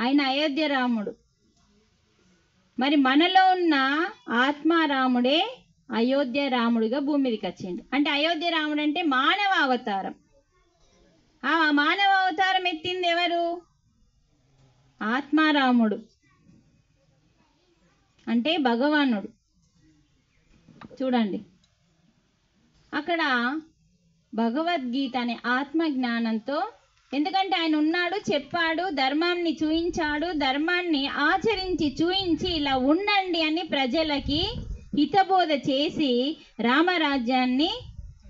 ఆయన అయోధ్య రాముడు. మరి మనలో ఉన్న ఆత్మారాముడే అయోధ్య రాముడిగా భూమి మీదకి వచ్చిండు. అంటే అయోధ్య రాముడు అంటే మానవ అవతారం. ఆ మానవ అవతారం ఎత్తింది ఎవరు? ఆత్మారాముడు అంటే భగవానుడు. చూడండి, అక్కడ భగవద్గీత అనే ఆత్మ జ్ఞానంతో, ఎందుకంటే ఆయన ఉన్నాడు, చెప్పాడు, ధర్మాన్ని చూయించాడు, ధర్మాన్ని ఆచరించి చూయించి ఇలా ఉండండి అని ప్రజలకి హితబోధ చేసి రామరాజ్యాన్ని,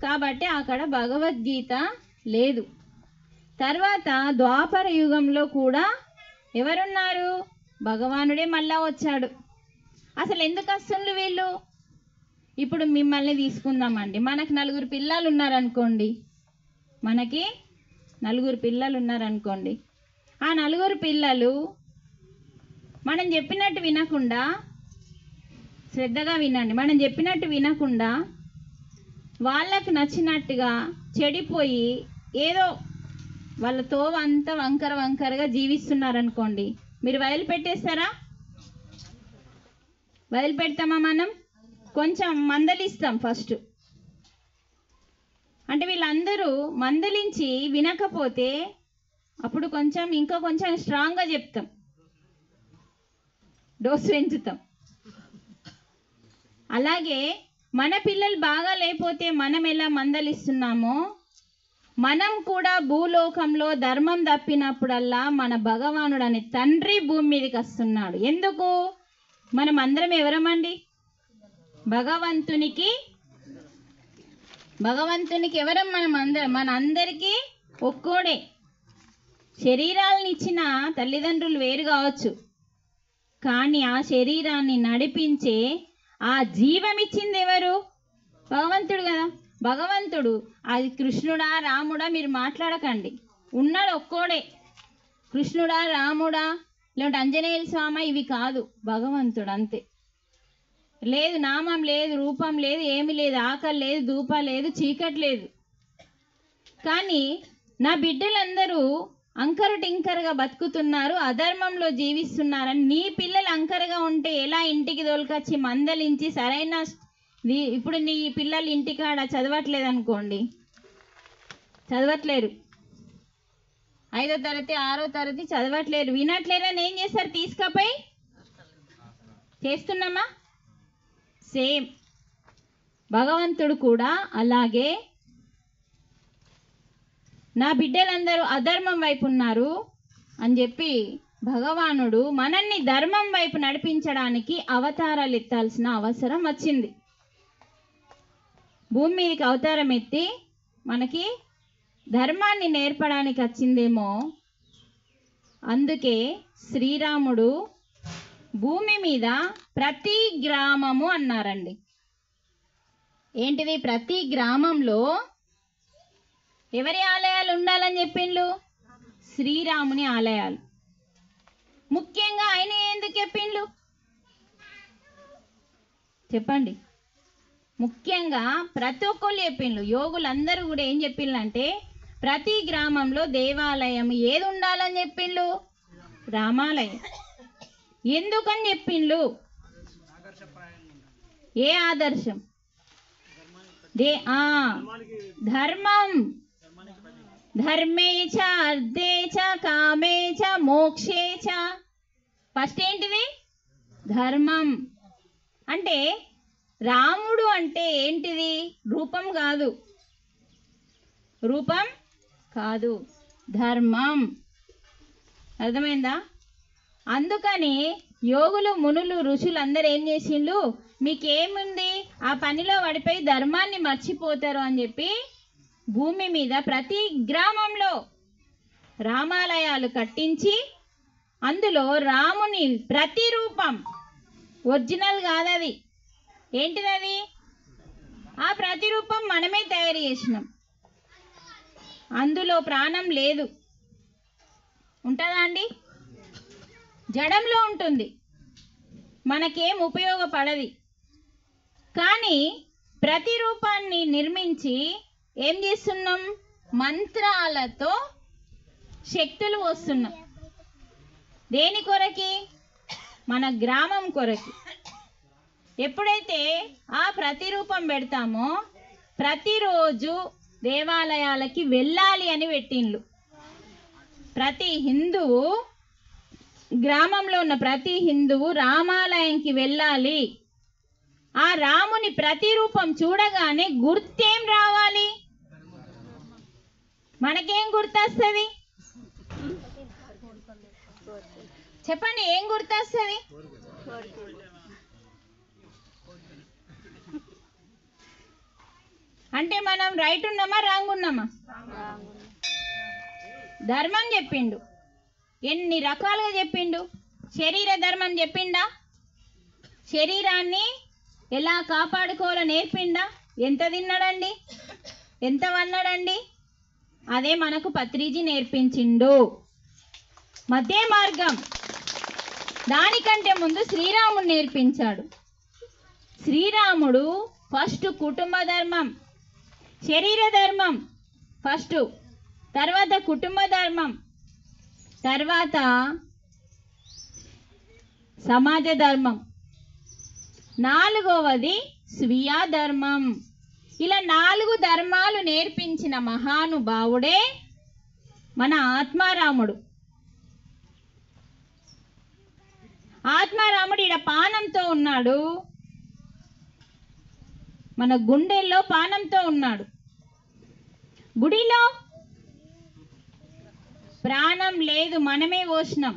కాబట్టి అక్కడ భగవద్గీత లేదు. తర్వాత ద్వాపర యుగంలో కూడా ఎవరున్నారు? భగవానుడే మళ్ళా వచ్చాడు. అసలు ఎందుకు వస్తుండ్రు వీళ్ళు? ఇప్పుడు మిమ్మల్ని తీసుకుందామండి. మనకు 4 పిల్లలు ఉన్నారనుకోండి, మనకి 4 పిల్లలు ఉన్నారనుకోండి. ఆ 4 పిల్లలు మనం చెప్పినట్టు వినకుండా, శ్రద్ధగా వినండి, మనం చెప్పినట్టు వినకుండా వాళ్ళకు నచ్చినట్టుగా చెడిపోయి ఏదో వాళ్ళ తోవ అంతా వంకరగా జీవిస్తున్నారనుకోండి, మీరు వదిలిపెట్టేస్తారా? వదిలిపెడతామా? మనం కొంచెం మందలిస్తాం ఫస్ట్. అంటే వీళ్ళందరూ మందలించి వినకపోతే అప్పుడు ఇంకా కొంచెం స్ట్రాంగ్గా చెప్తాం, డోసు పెంచుతాం. అలాగే మన పిల్లలు బాగా లేకపోతే మనం ఎలా మందలిస్తున్నామో, మనం కూడా భూలోకంలో ధర్మం తప్పినప్పుడల్లా మన భగవానుడు అనే తండ్రి భూమి మీదకి వస్తున్నాడు. ఎందుకు? మనం అందరం ఎవరమండి? భగవంతునికి ఎవరం? మన అందరికీ ఒక్కోడే. శరీరాలను ఇచ్చిన తల్లిదండ్రులు వేరు కావచ్చు, కానీ ఆ శరీరాన్ని నడిపించే ఆ జీవం ఇచ్చింది ఎవరు? భగవంతుడు కదా. భగవంతుడు అది కృష్ణుడా రాముడా మీరు మాట్లాడకండి, ఉన్నాడు ఒక్కోడే. కృష్ణుడా రాముడా లేదంటే ఆంజనేయుల స్వామి ఇవి కాదు, భగవంతుడు అంతే. లేదు నామం లేదు, రూపం లేదు, ఏమి లేదు, ఆకలి లేదు, ధూప లేదు, చీకటి లేదు. కానీ నా బిడ్డలందరూ అంకర టింకరగా బతుకుతున్నారు, అధర్మంలో జీవిస్తున్నారని నీ పిల్లలు అంకరగా ఉంటే ఎలా ఇంటికి తోలుకొచ్చి మందలించి సరైన ఇప్పుడు నీ పిల్లలు ఇంటికాడ చదవట్లేదు అనుకోండి, చదవట్లేరు, 5వ తరగతి 6వ తరగతి చదవట్లేరు, వినట్లేరని ఏం చేస్తారు? తీసుకపోయి చేస్తున్నామా? సేమ్ భగవంతుడు కూడా అలాగే నా బిడ్డలందరూ అధర్మం వైపు ఉన్నారు అని చెప్పి భగవానుడు మనల్ని ధర్మం వైపు నడిపించడానికి అవతారాలు ఎత్తాల్సిన అవసరం వచ్చింది. భూమి మీదకి అవతారం ఎత్తి మనకి ధర్మాన్ని నేర్పడానికి వచ్చిందేమో. అందుకే శ్రీరాముడు భూమి మీద ప్రతి గ్రామము అన్నారండి. ఏంటిది? ప్రతి గ్రామంలో ఎవరి ఆలయాలు ఉండాలని చెప్పిండు? శ్రీరాముని ఆలయాలు. ముఖ్యంగా ఆయన ఎందుకు చెప్పిండు చెప్పండి? ముఖ్యంగా ప్రతి ఒక్కళ్ళు చెప్పిండు. యోగులందరూ కూడా ఏం చెప్పిండంటే ప్రతి గ్రామంలో దేవాలయం ఏది ఉండాలని చెప్పిండు? రామాలయం. ఎందుకని చెప్పిండు? ఏ ఆదర్శం? ధర్మం. ధర్మేచ అర్థేచ కామేచ మోక్షేచ. ఫస్ట్ ఏంటిది? ధర్మం. అంటే రాముడు అంటే ఏంటిది? రూపం కాదు, రూపం కాదు, ధర్మం. అర్థమైందా? అందుకని యోగులు మునులు ఋషులు అందరూ ఏం చేసిండు? మీకేముంది ఆ పనిలో పడిపోయి ధర్మాన్ని మర్చిపోతారు అని చెప్పి భూమి మీద ప్రతి గ్రామంలో రామాలయాలు కట్టించి అందులో రాముని ప్రతిరూపం, ఒరిజినల్ కాదది, ఏంటిది? ఆ ప్రతిరూపం మనమే తయారు చేసినాం. అందులో ప్రాణం లేదు. ఉంటుందా అండి? జడంలో ఉంటుంది, మనకేం ఉపయోగపడది. కానీ ప్రతిరూపాన్ని నిర్మించి ఏం చేస్తున్నాం? మంత్రాలతో శక్తులు వస్తున్నాం. దేని కొరకి? మన గ్రామం కొరకి. ఎప్పుడైతే ఆ ప్రతిరూపం పెడతామో ప్రతిరోజు దేవాలయాలకి వెళ్ళాలి అని పెట్టిండ్లు. ప్రతి హిందువు, గ్రామంలో ఉన్న ప్రతి హిందువు రామాలయంకి వెళ్ళాలి. ఆ రాముని ప్రతిరూపం చూడగానే గుర్తేం రావాలి? మనకేం గుర్తొస్తుంది? చెప్పండి, ఏం గుర్తొస్తుంది? అంటే మనం రైట్ ఉన్నామా, రాంగ్ ఉన్నామా? ధర్మం చెప్పిండు, ఎన్ని రకాలుగా చెప్పిండు. శరీర ధర్మం చెప్పిండా? శరీరాన్ని ఎలా కాపాడుకోవాలో నేర్పిండా? ఎంత తిన్నాడండి, ఎంత వన్నాడండి? అదే మనకు పత్రిజీ నేర్పించిండు. మధ్య మార్గం. దానికంటే ముందు శ్రీరాముడు నేర్పించాడు. శ్రీరాముడు ఫస్ట్ కుటుంబ ధర్మం, శరీర ధర్మం ఫస్ట్, తర్వాత కుటుంబ ధర్మం, తర్వాత సమాజ ధర్మం, నాలుగవది స్వీయ ధర్మం. ఇలా 4 ధర్మాలు నేర్పించిన మహానుభావుడే మన ఆత్మారాముడు. ఆత్మారాముడు ఈడ పానంతో ఉన్నాడు, మన గుండెల్లో పానంతో ఉన్నాడు. గుడిలో ప్రాణం లేదు, మనమే పోసినాం.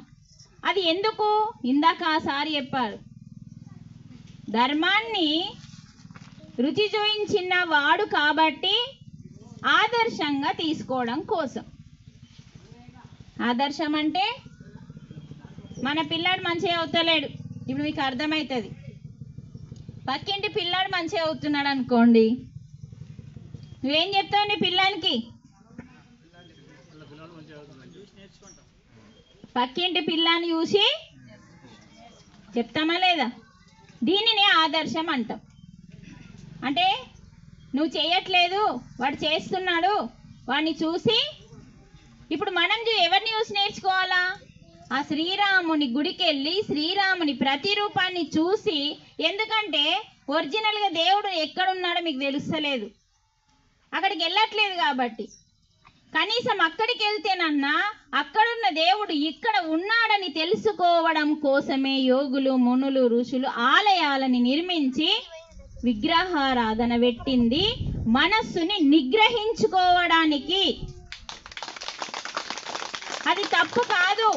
అది ఎందుకు? ఇందాక ఆ సారి చెప్పారు, ధర్మాన్ని రుచి చూయించిన వాడు కాబట్టి ఆదర్శంగా తీసుకోవడం కోసం. ఆదర్శం అంటే మన పిల్లాడు మంచిగా అవుతలేడు, ఇప్పుడు మీకు అర్థమవుతుంది. పక్కింటి పిల్లాడు మంచిగా అవుతున్నాడు అనుకోండి, నువ్వేం చెప్తావు నీ పిల్లానికి? పక్కింటి పిల్లాన్ని చూసి చెప్తామా లేదా? దీనినే ఆదర్శం అంటాం. అంటే నువ్వు చేయట్లేదు, వాడు చేస్తున్నాడు, వాడిని చూసి ఇప్పుడు మనం ఎవరిని చూసి నేర్చుకోవాలా? ఆ శ్రీరాముని గుడికి వెళ్ళి శ్రీరాముని ప్రతిరూపాన్ని చూసి. ఎందుకంటే ఒరిజినల్గా దేవుడు ఎక్కడున్నాడో మీకు తెలుస్తలేదు, అక్కడికి వెళ్ళట్లేదు కాబట్టి. కనీసం అక్కడికి వెళ్తేనన్నా అక్కడున్న దేవుడు ఇక్కడ ఉన్నాడని తెలుసుకోవడం కోసమే యోగులు, మునులు, ఋషులు ఆలయాలని నిర్మించి విగ్రహారాధన పెట్టింది, మనస్సుని నిగ్రహించుకోవడానికి. అది తప్పు కాదు,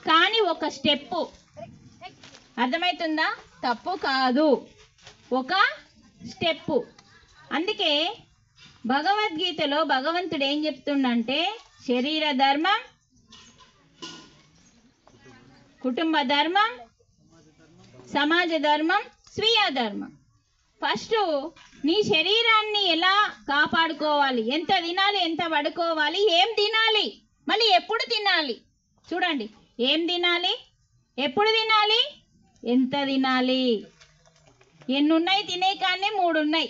కానీ ఒక స్టెప్పు. అర్థమవుతుందా? తప్పు కాదు, ఒక స్టెప్పు. అందుకే భగవద్గీతలో భగవంతుడు ఏం చెప్తుండంటే, శరీర ధర్మం, కుటుంబ ధర్మం, సమాజ ధర్మం, స్వీయ ధర్మం. ఫస్ట్ నీ శరీరాన్ని ఎలా కాపాడుకోవాలి, ఎంత తినాలి, ఎంత పడుకోవాలి, ఏం తినాలి, మళ్ళీ ఎప్పుడు తినాలి. చూడండి, ఏం తినాలి, ఎప్పుడు తినాలి, ఎంత తినాలి. ఎన్ని ఉన్నాయి? తినే కానీ 3 ఉన్నాయి.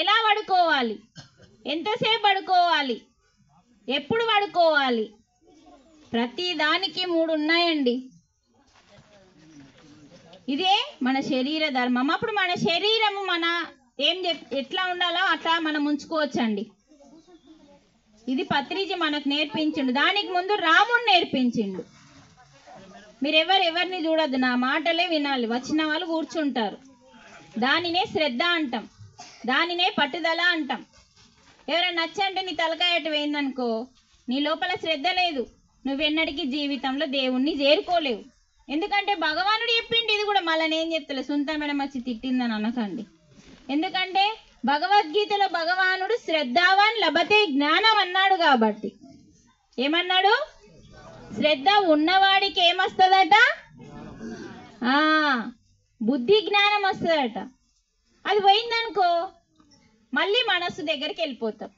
ఎలా పడుకోవాలి, ఎంతసేపు పడుకోవాలి, ఎప్పుడు పడుకోవాలి, ప్రతి దానికి 3 ఉన్నాయండి. ఇదే మన శరీర ధర్మం. అప్పుడు మన శరీరము మన ఎట్లా ఉండాలో అట్లా మనం ఉంచుకోవచ్చండి. ఇది పత్రిజీ మనకు నేర్పించిండు. దానికి ముందు రాముడు నేర్పించిండు. మీరు ఎవరిని చూడద్దు, నా మాటలే వినాలి. వచ్చిన వాళ్ళు కూర్చుంటారు. దానినే శ్రద్ధ అంటాం, దానినే పట్టుదల అంటాం. ఎవరైనా నచ్చంటే నీ తలకాయ అటు పోయిందనుకో, నీ లోపల శ్రద్ధ లేదు, నువ్వెన్నటికీ జీవితంలో దేవుణ్ణి చేరుకోలేవు. ఎందుకంటే భగవానుడు చెప్పిండు. ఇది కూడా మళ్ళీ నేను చెప్తలే, సుంత మేడం వచ్చి తిట్టిందని అనకండి. ఎందుకంటే భగవద్గీతలో భగవానుడు శ్రద్ధావాన్ లభతే జ్ఞానం అన్నాడు. కాబట్టి ఏమన్నాడు? శ్రద్ధ ఉన్నవాడికి ఏమొస్తుందట? బుద్ధి జ్ఞానం వస్తుందట. అది పోయిందనుకో మళ్ళీ మనస్సు దగ్గరికి వెళ్ళిపోతాం.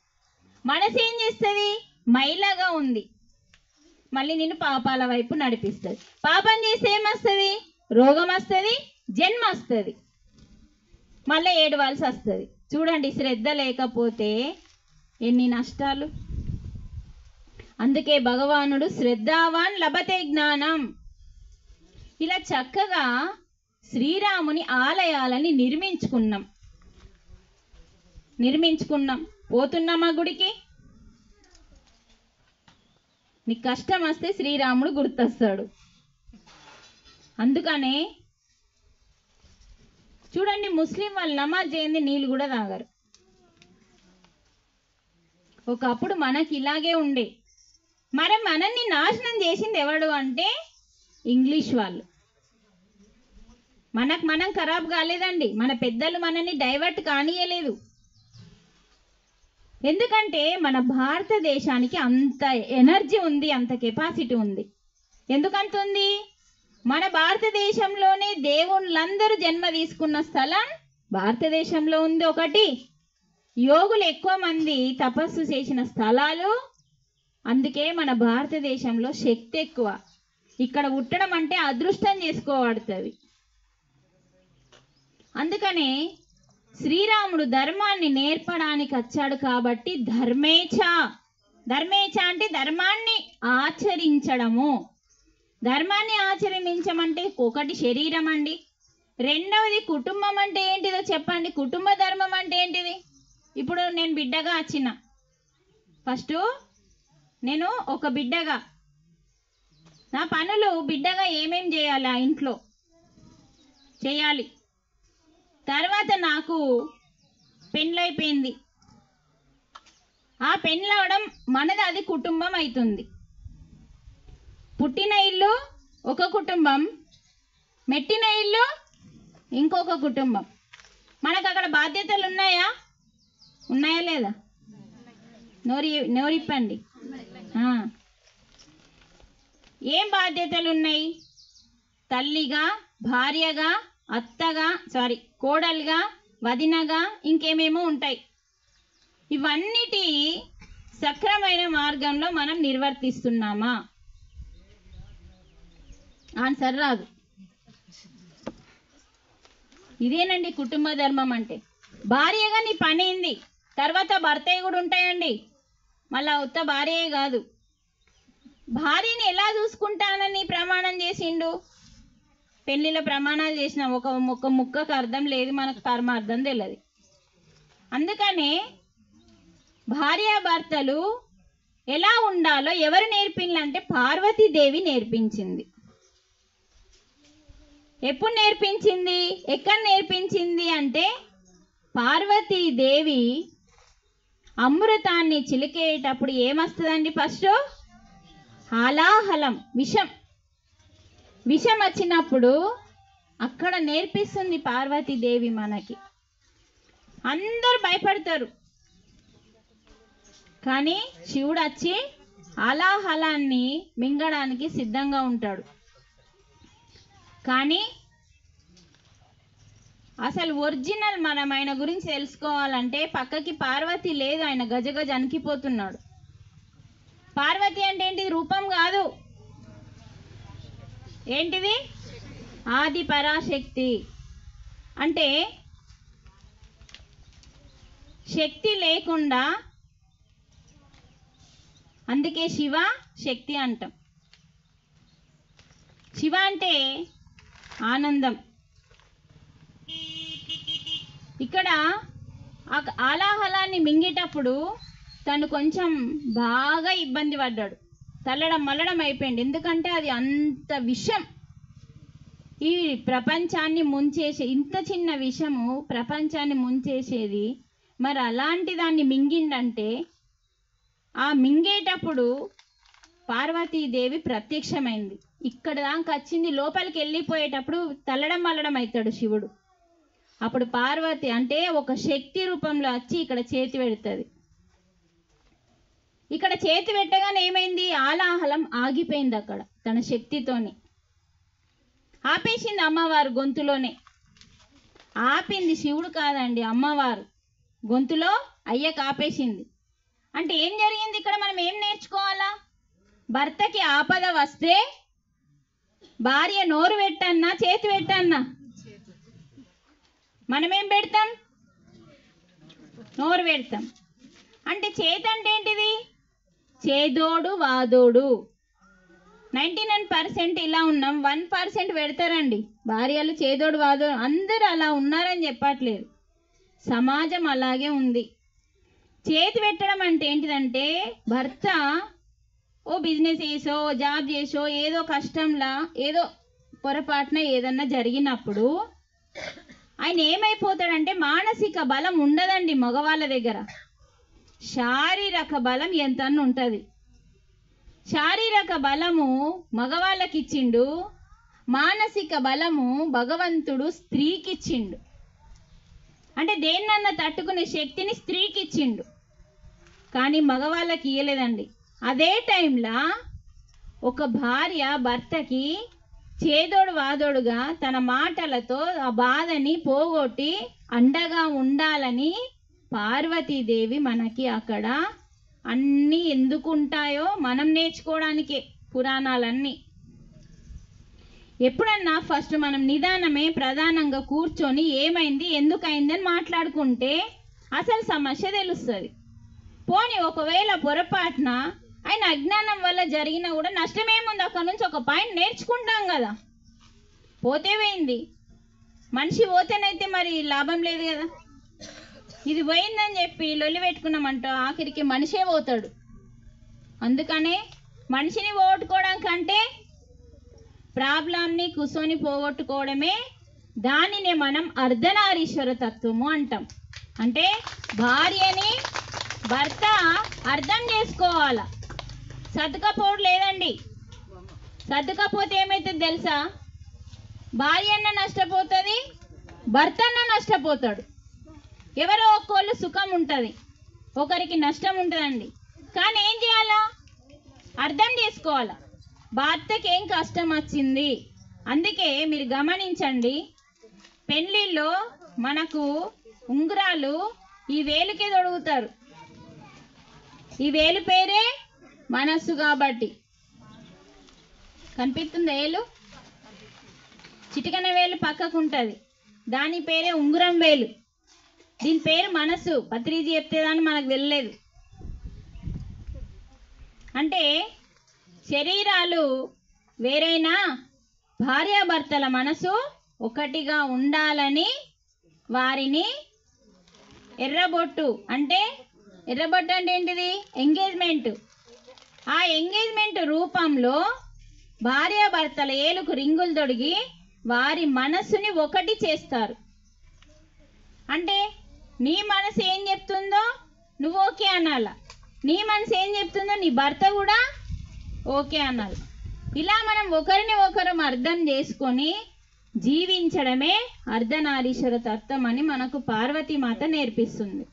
మనసు ఏం చేస్తుంది? మైలగా ఉంది, మళ్ళీ నిన్ను పాపాల వైపు నడిపిస్తుంది. పాపం చేస్తే ఏమొస్తుంది? రోగం వస్తుంది, జన్మ వస్తుంది, మళ్ళీ ఏడవాల్సి వస్తుంది. చూడండి, శ్రద్ధ లేకపోతే ఎన్ని నష్టాలు. అందుకే భగవానుడు శ్రద్ధావాన్ లభతే జ్ఞానం. ఇలా చక్కగా శ్రీరాముని ఆలయాలని నిర్మించుకున్నాం. పోతున్నామా గుడికి? నీకు కష్టం వస్తే శ్రీరాముడు గుర్తొస్తాడు. అందుకనే చూడండి, ముస్లిం వాళ్ళు నమాజ్ చేయండి నీళ్ళు కూడా తాగరు. ఒకప్పుడు మనకి ఇలాగే ఉండే. మరి మనల్ని నాశనం చేసింది ఎవడు అంటే ఇంగ్లీష్ వాళ్ళు. మనం ఖరాబ్ కాలేదండి. మన పెద్దలు మనల్ని డైవర్ట్ కానియలేదు. ఎందుకంటే మన భారతదేశానికి అంత ఎనర్జీ ఉంది, అంత కెపాసిటీ ఉంది. ఎందుకంత ఉంది? మన భారతదేశంలోనే దేవుళ్ళందరూ జన్మ తీసుకున్న స్థలం భారతదేశంలో ఉంది. ఒకటి, యోగులు ఎక్కువ మంది తపస్సు చేసిన స్థలాలు. అందుకే మన భారతదేశంలో శక్తి ఎక్కువ. ఇక్కడ పుట్టడం అంటే అదృష్టం చేసుకోబడుతుంది. అందుకనే శ్రీరాముడు ధర్మాన్ని నేర్పడానికి వచ్చాడు కాబట్టి ధర్మేచ్ఛ అంటే ధర్మాన్ని ఆచరించడము. ధర్మాన్ని ఆచరించమంటే ఒకటి శరీరం అండి, రెండవది కుటుంబం అంటే ఏంటిదో చెప్పండి. కుటుంబ ధర్మం అంటే ఏంటిది? ఇప్పుడు నేను బిడ్డగా వచ్చిన, ఫస్ట్ నేను ఒక బిడ్డగా నా పనులు బిడ్డగా ఏమేం చేయాలి ఆ ఇంట్లో చేయాలి. తర్వాత నాకు పెళ్ళైపోయింది. ఆ పెళ్ళవడం మనది, అది కుటుంబం అవుతుంది. పుట్టిన ఇల్లు ఒక కుటుంబం, మెట్టిన ఇల్లు ఇంకొక కుటుంబం. మనకు అక్కడ బాధ్యతలు ఉన్నాయా లేదా? నోరిప్పండి. ఏం బాధ్యతలు ఉన్నాయి? తల్లిగా, భార్యగా, అత్తగా, కోడలుగా, వదినగా, ఇంకేమేమో ఉంటాయి. ఇవన్నిటి సక్రమైన మార్గంలో మనం నిర్వర్తిస్తున్నామా? ఆన్సర్ రాదు. ఇదేనండి కుటుంబ ధర్మం అంటే. భార్యగా నీ పని ఏంది? తర్వాత భర్తయ్య కూడా ఉంటాయండి. మళ్ళా ఉత్త భార్యే కాదు. భార్యని ఎలా చూసుకుంటానని ప్రమాణం చేసిండు? పెళ్లిలో ప్రమాణాలు చేసిన ఒక ముక్కకు అర్థం లేదు, మనకు పరమార్థం తెలియదు. అందుకనే భార్యాభర్తలు ఎలా ఉండాలో ఎవరు నేర్పిందంటే పార్వతీదేవి నేర్పించింది. ఎప్పుడు నేర్పించింది? ఎక్కడ నేర్పించింది అంటే పార్వతీదేవి అమృతాన్ని చిలికేటప్పుడు ఏమొస్తుందండి? ఫస్ట్ హాలాహలం, విషం వచ్చినప్పుడు అక్కడ నేర్పిస్తుంది పార్వతీదేవి మనకి. అందరూ భయపడతారు, కానీ శివుడు వచ్చి హాలాహలాన్ని మింగడానికి సిద్ధంగా ఉంటాడు. కానీ అసలు ఒరిజినల్ మనం ఆయన గురించి తెలుసుకోవాలంటే పక్కకి పార్వతి లేదు, ఆయన గజగజ అనికిపోతున్నాడు. పార్వతి అంటే ఏంటిది? రూపం కాదు, ఏంటిది? ఆది పరాశక్తి. అంటే శక్తి లేకుండా, అందుకే శివ శక్తి అంటాం. శివ అంటే ఆనందం. ఇక్కడ ఆలాహలాన్ని మింగేటప్పుడు తను కొంచెం బాగా ఇబ్బంది పడ్డాడు, తల్లడం మల్లడం అయిపోయింది. ఎందుకంటే అది అంత విషం, ఈ ప్రపంచాన్ని ముంచేసే, ఇంత చిన్న విషము ప్రపంచాన్ని ముంచేసేది. మరి అలాంటి దాన్ని మింగిండంటే ఆ మింగేటప్పుడు పార్వతీదేవి ప్రత్యక్షమైంది. ఇక్కడ దాకా వచ్చింది, లోపలికి వెళ్ళిపోయేటప్పుడు తల్లడం మల్లడం అవుతాడు శివుడు. అప్పుడు పార్వతి అంటే ఒక శక్తి రూపంలో వచ్చి ఇక్కడ చేతి పెడుతుంది. ఇక్కడ చేతి పెట్టగానే ఏమైంది? ఆలాహలం ఆగిపోయింది. అక్కడ తన శక్తితోని ఆపేసింది. అమ్మవారు గొంతులోనే ఆపింది, శివుడు కాదండి, అమ్మవారు గొంతులో అయ్యకు ఆపేసింది. అంటే ఏం జరిగింది ఇక్కడ? మనం ఏం నేర్చుకోవాలా? భర్తకి ఆపద వస్తే భార్య నోరు పెట్టన్నా చేతి పెట్టన్నా? మనమేం పెడతాం? నోరు పెడతాం. అంటే చేతి అంటే ఏంటిది? చేదోడు వాదోడు. 99% ఇలా ఉన్నాం, 1% పెడతారండి భార్యలు చేదోడు వాదోడు. అందరూ అలా ఉన్నారని చెప్పట్లేదు, సమాజం అలాగే ఉంది. చేతి పెట్టడం అంటే ఏంటిదంటే భర్త ఓ బిజినెస్ చేసో జాబ్ చేసో ఏదో కష్టంలా ఏదో పొరపాటున ఏదన్నా జరిగినప్పుడు ఆయన ఏమైపోతాడంటే మానసిక బలం ఉండదండి మగవాళ్ళ దగ్గర, శారీరక బలం ఎంతన్న ఉంటుంది. శారీరక బలము మగవాళ్ళకి ఇచ్చిండు, మానసిక బలము భగవంతుడు స్త్రీకి ఇచ్చిండు. అంటే దేన్నన్నా తట్టుకునే శక్తిని స్త్రీకి ఇచ్చిండు, కానీ మగవాళ్ళకి ఇయ్యలేదండి. అదే టైంలో ఒక భార్య భర్తకి చేదోడు వాదోడుగా తన మాటలతో ఆ బాధని పోగొట్టి అండగా ఉండాలని పార్వతీదేవి మనకి అక్కడ అన్నీ ఎందుకు ఉంటాయో మనం నేర్చుకోవడానికే పురాణాలన్నీ. ఎప్పుడన్నా ఫస్ట్ మనం నిదానమే ప్రధానంగా కూర్చొని ఏమైంది ఎందుకైందని మాట్లాడుకుంటే అసలు సమస్య తెలుస్తుంది. పోనీ ఒకవేళ పొరపాటున ఆయన అజ్ఞానం వల్ల జరిగినా కూడా నష్టమేముంది, అక్కడ నుంచి ఒక పాయింట్ నేర్చుకుంటాం కదా. పోతే పోయింది, మనిషి పోతేనైతే మరి లాభం లేదు కదా. ఇది పోయిందని చెప్పి లొల్లి పెట్టుకున్నామంట ఆఖరికి మనిషే పోతాడు. అందుకనే మనిషిని పోగొట్టుకోవడం కంటే ప్రాబ్లంని కూర్చొని పోగొట్టుకోవడమే, దానినే మనం అర్ధనారీశ్వర తత్వము అంటాం. అంటే భార్యని భర్త అర్థం చేసుకోవాలా, సర్దుకపోవడం లేదండి. సర్దుకపోతే ఏమైతుంది తెలుసా, భార్య అన్న నష్టపోతుంది, భర్త అన్న నష్టపోతాడు. ఎవరో ఒక్కోళ్ళు సుఖం ఉంటుంది, ఒకరికి నష్టం ఉంటుందండి. కానీ ఏం చేయాలా, అర్థం చేసుకోవాలా భర్తకి ఏం కష్టం వచ్చింది. అందుకే మీరు గమనించండి, పెళ్ళిళ్ళలో మనకు ఉంగరాలు ఈ వేలుకే తొడుగుతారు. ఈ వేలు పేరే మనస్సు కాబట్టి. కనిపిస్తుంది వేలు, చిటికన వేలు పక్కకు ఉంటుంది, దాని పేరే ఉంగరం వేలు. దీని పేరు మనస్సు. పత్రిజీ చెప్తేదాన్ని మనకు వెళ్ళలేదు. అంటే శరీరాలు వేరైనా భార్యాభర్తల మనసు ఒకటిగా ఉండాలని వారిని ఎర్రబొట్టు అంటే ఏంటిది, ఎంగేజ్మెంట్. ఆ ఎంగేజ్మెంట్ రూపంలో భార్యాభర్తల ఏలుకు రింగులు తొడిగి వారి మనస్సుని ఒకటి చేస్తారు. అంటే నీ మనసు ఏం చెప్తుందో నువ్వు ఓకే అనాల, నీ మనసు ఏం చెప్తుందో నీ భర్త కూడా ఓకే అనాలి. ఇలా మనం ఒకరిని ఒకరం అర్థం చేసుకొని జీవించడమే అర్ధనారీశ్వర తత్వం అని మనకు పార్వతీమాత నేర్పిస్తుంది.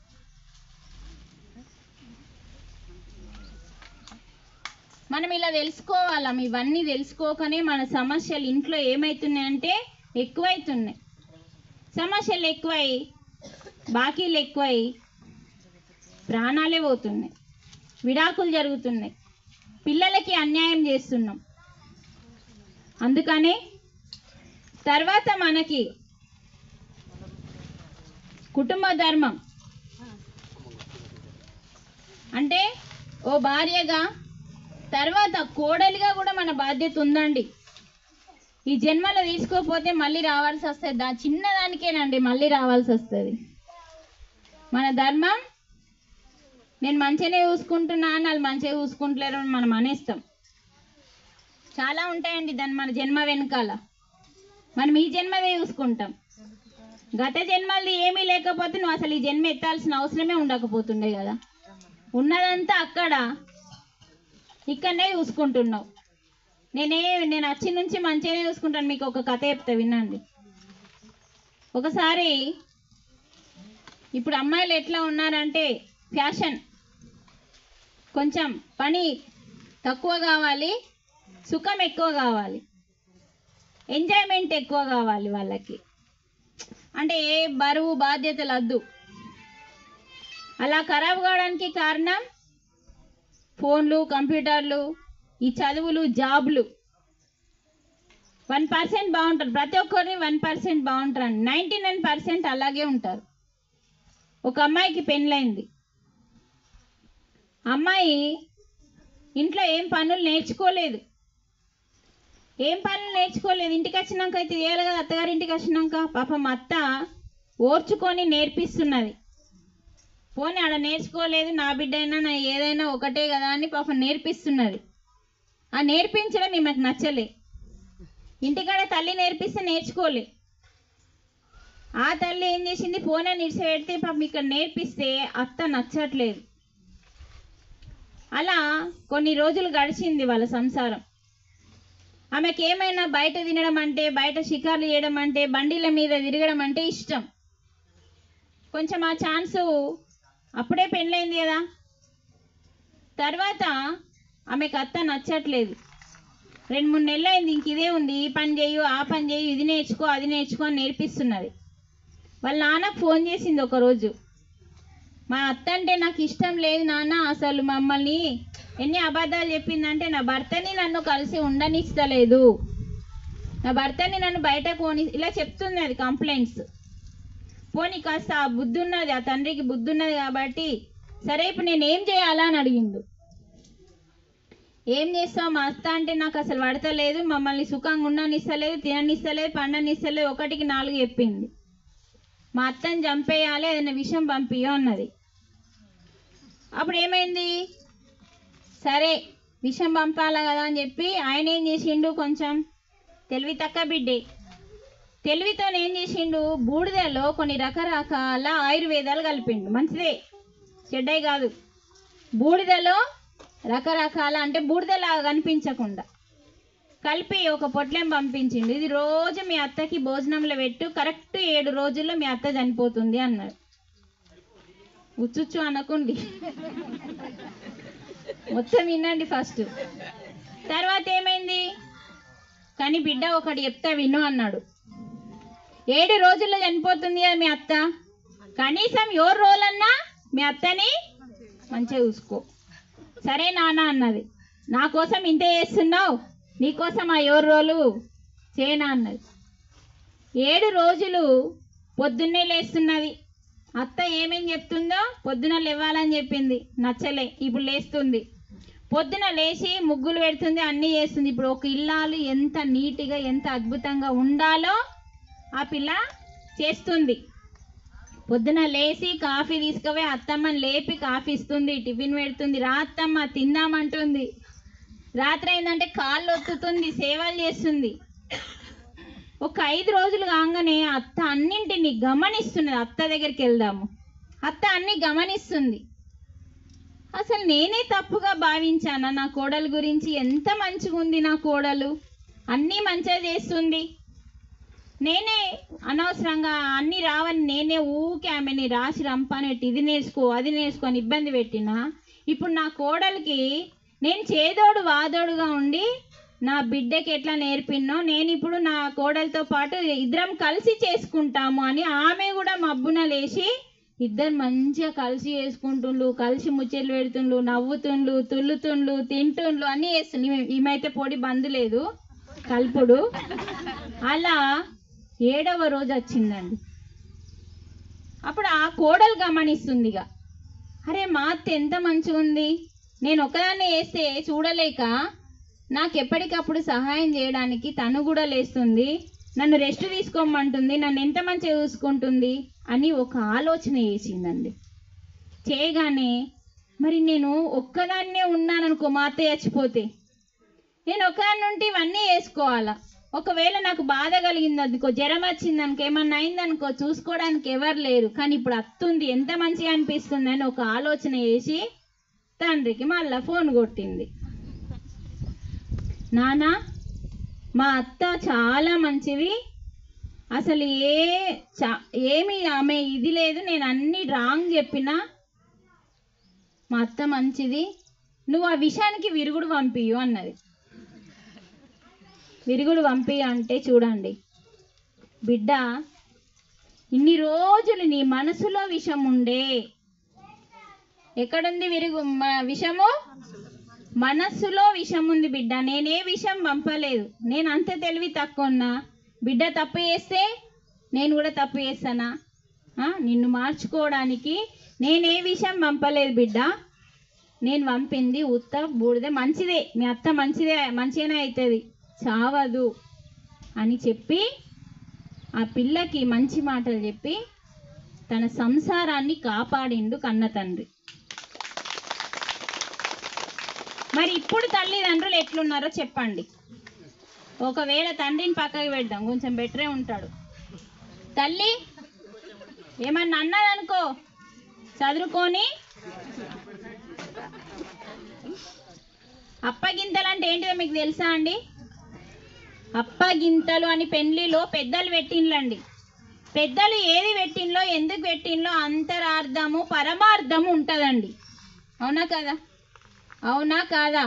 మనం ఇలా తెలుసుకోవాలా. ఇవన్నీ తెలుసుకోకనే మన సమస్యలు ఇంట్లో ఏమవుతున్నాయంటే ఎక్కువైతున్నాయి. సమస్యలు ఎక్కువై, బాకీలు ఎక్కువై, ప్రాణాలే పోతున్నాయి, విడాకులు జరుగుతున్నాయి, పిల్లలకి అన్యాయం చేస్తున్నాం. అందుకనే తర్వాత మనకి కుటుంబ ధర్మం అంటే ఓ భార్యగా తర్వాత కోడలిగా కూడా మన బాధ్యత ఉందండి. ఈ జన్మలో తీసుకోకపోతే మళ్ళీ రావాల్సి వస్తుంది, చిన్నదానికేనండి మళ్ళీ రావాల్సి వస్తుంది. మన ధర్మం నేను మంచిగానే చూసుకుంటున్నాను, వాళ్ళు మంచిగా చూసుకుంటలేరు అని మనం అనేస్తాం. చాలా ఉంటాయండి దాన్ని మన జన్మ వెనకాల. మనం ఈ జన్మదే చూసుకుంటాం, గత జన్మది ఏమీ లేకపోతే నువ్వు అసలు ఈ జన్మ ఎత్తాల్సిన అవసరమే ఉండకపోతుండే కదా. ఉన్నదంతా అక్కడ ఇక్కడనే చూసుకుంటున్నావు. నేను వచ్చి నుంచి మంచిగానే చూసుకుంటాను. మీకు ఒక కథ చెప్తా వినండి. ఒకసారి ఇప్పుడు అమ్మాయిలు ఎట్లా ఉన్నారంటే ఫ్యాషన్, కొంచెం పని తక్కువ కావాలి, సుఖం ఎక్కువ కావాలి, ఎంజాయ్మెంట్ ఎక్కువ కావాలి వాళ్ళకి. అంటే ఏ బరువు బాధ్యతలు వద్దు. అలా ఖరాబ్ కావడానికి కారణం ఫోన్లు, కంప్యూటర్లు, ఈ చదువులు, జాబ్లు. 1% బాగుంటారు, ప్రతి ఒక్కరిని 1% బాగుంటారు, 99% అలాగే ఉంటారు. ఒక అమ్మాయికి పెళ్ళైంది. అమ్మాయి ఇంట్లో ఏం పనులు నేర్చుకోలేదు. ఇంటికి వచ్చినాక అయితే చేయాలి కదా. అత్తగారింటికి వచ్చినాక పాపం అత్త ఓర్చుకొని నేర్పిస్తున్నది. పోనీ ఆడ నేర్చుకోలేదు, నా బిడ్డ అయినా నా ఏదైనా ఒకటే కదా అని పాపం నేర్పిస్తున్నది. ఆ నేర్పించడం ఈమెకు నచ్చలే. ఇంటికాడ తల్లి నేర్పిస్తే నేర్చుకోలే. ఆ తల్లి ఏం చేసింది, పోనే నిడిచిపెడితే పాపం ఇక్కడ నేర్పిస్తే అత్త నచ్చట్లేదు. అలా కొన్ని రోజులు గడిచింది వాళ్ళ సంసారం. ఆమెకి ఏమైనా బయట తినడం అంటే, బయట షికార్లు చేయడం అంటే, బండిల మీద తిరగడం అంటే ఇష్టం. కొంచెం ఆ ఛాన్సు అప్పుడే పెళ్ళైంది కదా. తర్వాత ఆమెకు అత్త నచ్చట్లేదు. 2-3 నెలలు అయింది. ఇంక ఇదే ఉంది, ఈ పని చేయు ఆ పని చేయు, ఇది నేర్చుకో అది నేర్చుకో అని నేర్పిస్తున్నది. వాళ్ళ నాన్నకు ఫోన్ చేసింది ఒకరోజు, మా అత్త అంటే నాకు ఇష్టం లేదు నాన్న, అసలు మమ్మల్ని ఎన్ని అబద్ధాలు చెప్పిందంటే నా భర్తని నన్ను కలిసి ఉండనిస్తలేదు, నా భర్తని నన్ను బయట పోని, ఇలా చెప్తుంది. అది కంప్లైంట్స్. పోనీ కాస్త ఆ బుద్ధి ఉన్నది, ఆ తండ్రికి బుద్ధి ఉన్నది కాబట్టి సరే ఇప్పుడు నేను ఏం చేయాలా అని అడిగిండు. ఏం చేస్తావు, మా అత్త అంటే నాకు అసలు పడతలేదు, మమ్మల్ని సుఖంగా ఉండనిస్తలేదు, తిననిస్తలేదు, పండనిస్తలేదు, 1కి 4 చెప్పింది. మా అత్తని చంపేయాలి, ఏదైనా విషయం పంపియో అన్నది. అప్పుడు ఏమైంది, సరే విషయం పంపాలా కదా అని చెప్పి ఆయన ఏం చేసిండు, కొంచెం తెలివి తక్కువ బిడ్డే, తెలివితో ఏం చేసిండు, బూడిదలో కొన్ని రకరకాల ఆయుర్వేదాలు కలిపిండు. మంచిదే, చెడ్డై కాదు. బూడిదలో రకరకాల అంటే బూడిదలాగా కనిపించకుండా కలిపి ఒక పొట్లెం పంపించిండు. ఇది రోజు మీ అత్తకి భోజనంలో పెట్టు, కరెక్ట్ 7 రోజుల్లో మీ అత్త చనిపోతుంది అన్నాడు. ఉచ్చుచ్చు అనకుండి, మొత్తం వినండి ఫస్ట్. తర్వాత ఏమైంది, కానీ బిడ్డ ఒకటి చెప్తా విను అన్నాడు. 7 రోజుల్లో చనిపోతుంది కదా మీ అత్త, కనీసం 7 రోజులన్నా మీ అత్తని మంచిగా చూసుకో. సరే నాన్న అన్నది. నా కోసం ఇంతే చేస్తున్నావు, నీకోసం ఆ 7 రోజులు చేయనా అన్నది. 7 రోజులు పొద్దున్నే లేస్తున్నది. అత్త ఏమేం చెప్తుందో పొద్దున లేవాలని చెప్పింది, నచ్చలే. ఇప్పుడు లేస్తుంది, పొద్దున లేచి ముగ్గులు పెడుతుంది, అన్నీ చేస్తుంది. ఇప్పుడు ఒక ఇల్లాలు ఎంత నీట్గా ఎంత అద్భుతంగా ఉండాలో ఆ పిల్ల చేస్తుంది. పొద్దున లేచి కాఫీ తీసుకుపోయి అత్తమ్మని లేపి కాఫీ ఇస్తుంది, టిఫిన్ పెడుతుంది, రా అత్తమ్మ తిందామంటుంది. రాత్రి అయిందంటే కాళ్ళు ఒత్తుతుంది, సేవలు చేస్తుంది. ఒక 5 రోజులు కాగానే అత్త అన్నింటినీ గమనిస్తున్నది. అత్త దగ్గరికి వెళ్దాము. అత్త అన్ని గమనిస్తుంది. అసలు నేనే తప్పుగా భావించానా నా కోడలు గురించి? ఎంత మంచిగా ఉంది నా కోడలు, అన్నీ మంచిగా చేస్తుంది. నేనే అనవసరంగా అన్నీ రావని నేనే ఊకే ఆమెని రాసి రంపానెట్టి ఇది నేర్చుకో అది నేర్చుకో అని ఇబ్బంది పెట్టినా. ఇప్పుడు నా కోడలికి నేను చేదోడు వాదోడుగా ఉండి నా బిడ్డకి ఎట్లా నేర్పిన్నో నేను ఇప్పుడు నా కోడలతో పాటు ఇద్దరం కలిసి చేసుకుంటాము అని ఆమె కూడా మబ్బున లేచి ఇద్దరు మంచిగా కలిసి చేసుకుంటుండ్రు, కలిసి ముచ్చట్లు పెడుతుండ్రు, నవ్వుతుండ్రు, తుల్లుతుండ్రు, తింటుండ్రు, అన్నీ చేస్తుండ్రు. ఈమెయితే పొడి బంద్ లేదు, కలుపుడు. అలా 7వ రోజు వచ్చిందండి. అప్పుడు ఆ కోడలు గమనిస్తుంది, ఇక అరే మా అత్త ఎంత మంచిగా ఉంది, నేను ఒకదాన్ని వేస్తే చూడలేక నాకు ఎప్పటికప్పుడు సహాయం చేయడానికి తను కూడా లేస్తుంది, నన్ను రెస్ట్ తీసుకోమంటుంది, నన్ను ఎంత మంచిగా చూసుకుంటుంది అని ఒక ఆలోచన చేసిందండి. చేయగానే మరి నేను ఒక్కదాన్నే ఉన్నాననుకో, మా అత్త చచ్చిపోతే నేను ఒక్కదాన్ని ఉంటే ఇవన్నీ వేసుకోవాలా. ఒకవేళ నాకు బాధ కలిగిందనుకో, జ్వరం వచ్చిందనుకో, ఏమన్నా అయిందనుకో, చూసుకోవడానికి ఎవరు లేరు. కానీ ఇప్పుడు అత్తుంది, ఎంత మంచిగా అనిపిస్తుంది అని ఒక ఆలోచన చేసి తండ్రికి మళ్ళీ ఫోన్ కొట్టింది. నాన్న, మా అత్త చాలా మంచిది, అసలు ఏమి ఆమె ఇది లేదు, నేను అన్ని రాంగ్ చెప్పినా, మా అత్త మంచిది, నువ్వు ఆ విషయానికి విరుగుడు పంపియు అన్నది. విరుగుడు పంపి అంటే చూడండి బిడ్డ, ఇన్ని రోజులు నీ మనసులో విషం ఉండే. ఎక్కడుంది విషము? మనస్సులో విషం ఉంది బిడ్డ. నేనే విషం పంపలేదు, నేను అంత తెలివి తక్కువన్నా. బిడ్డ తప్పు చేస్తే నేను కూడా తప్పు చేస్తానా? నిన్ను మార్చుకోవడానికి నేనే విషం పంపలేదు బిడ్డ. నేను పంపింది ఉత్త బూడిదే, మంచిదే, మీ అత్త మంచిగానే అవుతుంది, చావదు అని చెప్పి ఆ పిల్లకి మంచి మాటలు చెప్పి తన సంసారాన్ని కాపాడిండు కన్న తండ్రి. మరి ఇప్పుడు తల్లిదండ్రులు ఎట్లున్నారో చెప్పండి. ఒకవేళ తండ్రిని పక్కకి పెడదాం, కొంచెం బెటరే ఉంటాడు. తల్లి ఏమన్నా అన్నదనుకో, చదువుకొని అప్పగింతలు అంటే ఏంటిదో మీకు తెలుసా అండి? అప్పగింతలు అని పెళ్లిలో పెద్దలు పెట్టిండ్లండి. పెద్దలు ఏది పెట్టిండ్లో, ఎందుకు పెట్టిండ్లో అంతరార్థము పరమార్థము ఉంటుందండి. అవునా కదా? అవునా కాదా?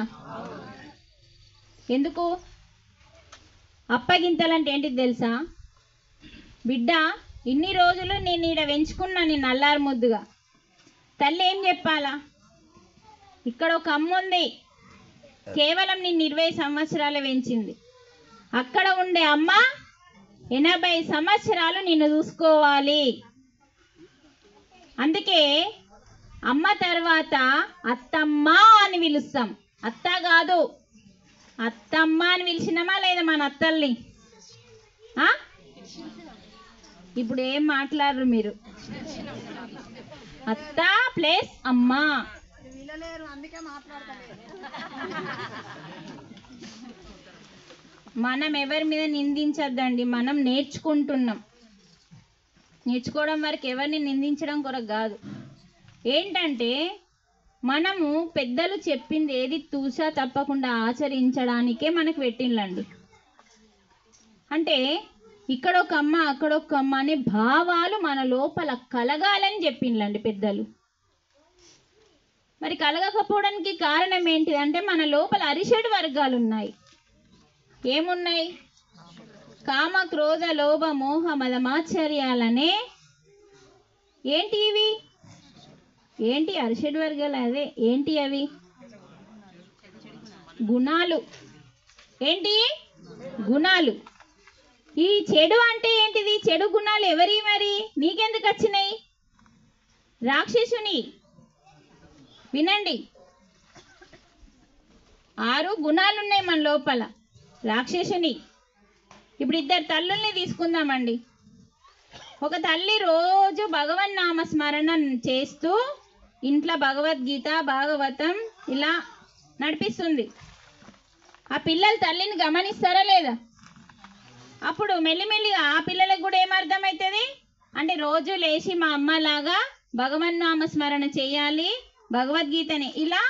ఎందుకు అప్పగింతలు అంటే ఏంటిది తెలుసా? బిడ్డ, ఇన్ని రోజులు నేను ఈడ పెంచుకున్నా, నేను అల్లారు ముద్దుగా. తల్లి ఏం చెప్పాలా? ఇక్కడ ఒక అమ్మ ఉంది, కేవలం నిన్ను 20 సంవత్సరాలు పెంచింది. అక్కడ ఉండే అమ్మ 80 సంవత్సరాలు నిన్ను చూసుకోవాలి. అందుకే అమ్మ తర్వాత అత్తమ్మ అని పిలుస్తాం. అత్త కాదు, అత్తమ్మ అని పిలిచినామా లేదా మన అత్తల్ని? ఇప్పుడు ఏం మాట్లాడరు మీరు? అత్త ప్లస్ అమ్మ. మనం ఎవరి మీద నిందించద్దండి, మనం నేర్చుకుంటున్నాం. నేర్చుకోవడం వరకు ఎవరిని నిందించడం కొరకు కాదు. ఏంటంటే మనము పెద్దలు చెప్పింది ఏది తూసా తప్పకుండా ఆచరించడానికే మనకు పెట్టిండ్లండి. అంటే ఇక్కడ ఒక అమ్మ అక్కడ ఒక అమ్మ అనే భావాలు మన లోపల కలగాలని చెప్పిండ్లండి పెద్దలు. మరి కలగకపోవడానికి కారణం ఏంటిదంటే మన లోపల అరిషడ్ వర్గాలు ఉన్నాయి. ఏమున్నాయి? కామ క్రోధ లోభ మోహ మదమాచర్యాలనే ఏంటి ఇవి? ఏంటి అరిషడ్ వర్గాలు? అదే ఏంటి అవి? గుణాలు. ఏంటి గుణాలు? ఈ చెడు అంటే ఏంటిది? చెడు గుణాలు ఎవరి మరి నీకెందుకు వచ్చినాయి? రాక్షసుని. వినండి, 6 గుణాలు ఉన్నాయి మన లోపల. రాక్షసుని. ఇప్పుడు 2 తల్లుల్ని తీసుకుందామండి. ఒక తల్లి రోజు భగవన్ నామ స్మరణ చేస్తూ ఇంట్లో భగవద్గీత భాగవతం ఇలా నడిపిస్తుంది. ఆ పిల్లలు తల్లిని గమనిస్తారా లేదా? అప్పుడు మెల్లిమెల్లిగా ఆ పిల్లలకు కూడా ఏమర్థమవుతుంది అంటే రోజు లేచి మా అమ్మలాగా భగవన్ నామ స్మరణ చేయాలి, భగవద్గీతని, ఇలా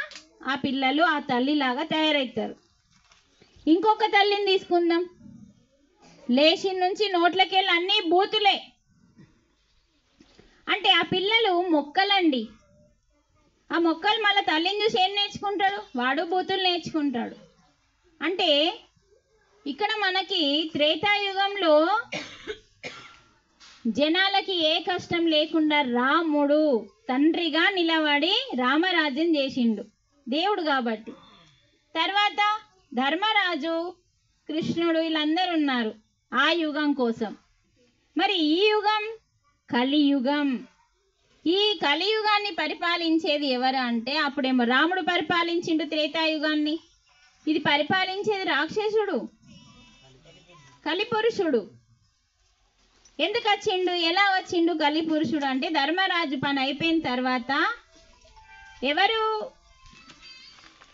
ఆ పిల్లలు ఆ తల్లిలాగా తయారవుతారు. ఇంకొక తల్లిని తీసుకుందాం. లేచి నుంచి నోట్లకెళ్ళి అన్నీ బూతులే. అంటే ఆ పిల్లలు మొక్కలండి. ఆ మొక్కలు మళ్ళీ తల్లిని చూసి ఏం నేర్చుకుంటాడు? వాడు బూతులు నేర్చుకుంటాడు. అంటే ఇక్కడ మనకి త్రేతాయుగంలో జనాలకి ఏ కష్టం లేకుండా రాముడు తండ్రిగా నిలబడి రామరాజ్యం చేసిండు, దేవుడు కాబట్టి. తర్వాత ధర్మరాజు, కృష్ణుడు, వీళ్ళందరూ ఉన్నారు ఆ యుగం కోసం. మరి ఈ యుగం కలియుగం. ఈ కలియుగాన్ని పరిపాలించేది ఎవరు అంటే, అప్పుడేమో రాముడు పరిపాలించిండు త్రేతాయుగాన్ని. ఇది పరిపాలించేది రాక్షసుడు, కలిపురుషుడు. ఎందుకు వచ్చిండు? ఎలా వచ్చిండు కలిపురుషుడు అంటే, ధర్మరాజు పని అయిపోయిన తర్వాత ఎవరు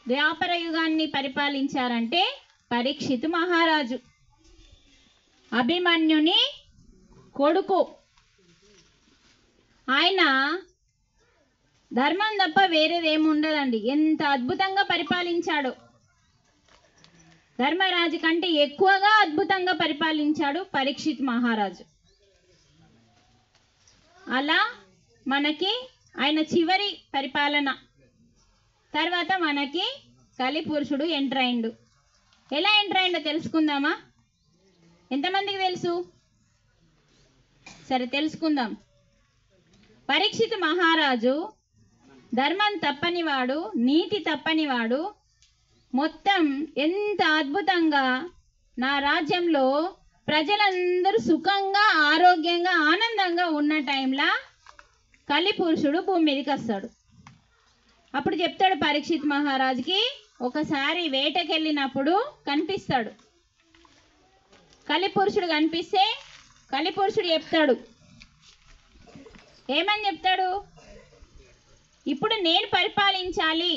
ద్వాపర యుగాన్ని పరిపాలించారంటే పరీక్షితు మహారాజు, అభిమన్యుని కొడుకు. ఆయన ధర్మం తప్ప వేరేదేముండదండి. ఎంత అద్భుతంగా పరిపాలించాడు. ధర్మరాజు కంటే ఎక్కువగా అద్భుతంగా పరిపాలించాడు పరీక్షిత్ మహారాజు. అలా మనకి ఆయన చివరి పరిపాలన తర్వాత మనకి కలిపురుషుడు ఎంటర్ అయిండు. ఎలా ఎంటర్ అయిండో తెలుసుకుందామా? ఎంతమందికి తెలుసు? సరే తెలుసుకుందాం. పరీక్షిత్ మహారాజు ధర్మం తప్పనివాడు, నీతి తప్పనివాడు. మొత్తం ఎంత అద్భుతంగా నా రాజ్యంలో ప్రజలందరూ సుఖంగా ఆరోగ్యంగా ఆనందంగా ఉన్న టైంలో కలిపురుషుడు భూమి మీదకి వస్తాడు. అప్పుడు చెప్తాడు పరీక్షిత్ మహారాజుకి, ఒకసారి వేటకెళ్ళినప్పుడు కనిపిస్తాడు, కలిపురుషుడు కనిపిస్తే కలిపురుషుడు చెప్తాడు, ఏమని చెప్తాడు, ఇప్పుడు నేను పరిపాలించాలి,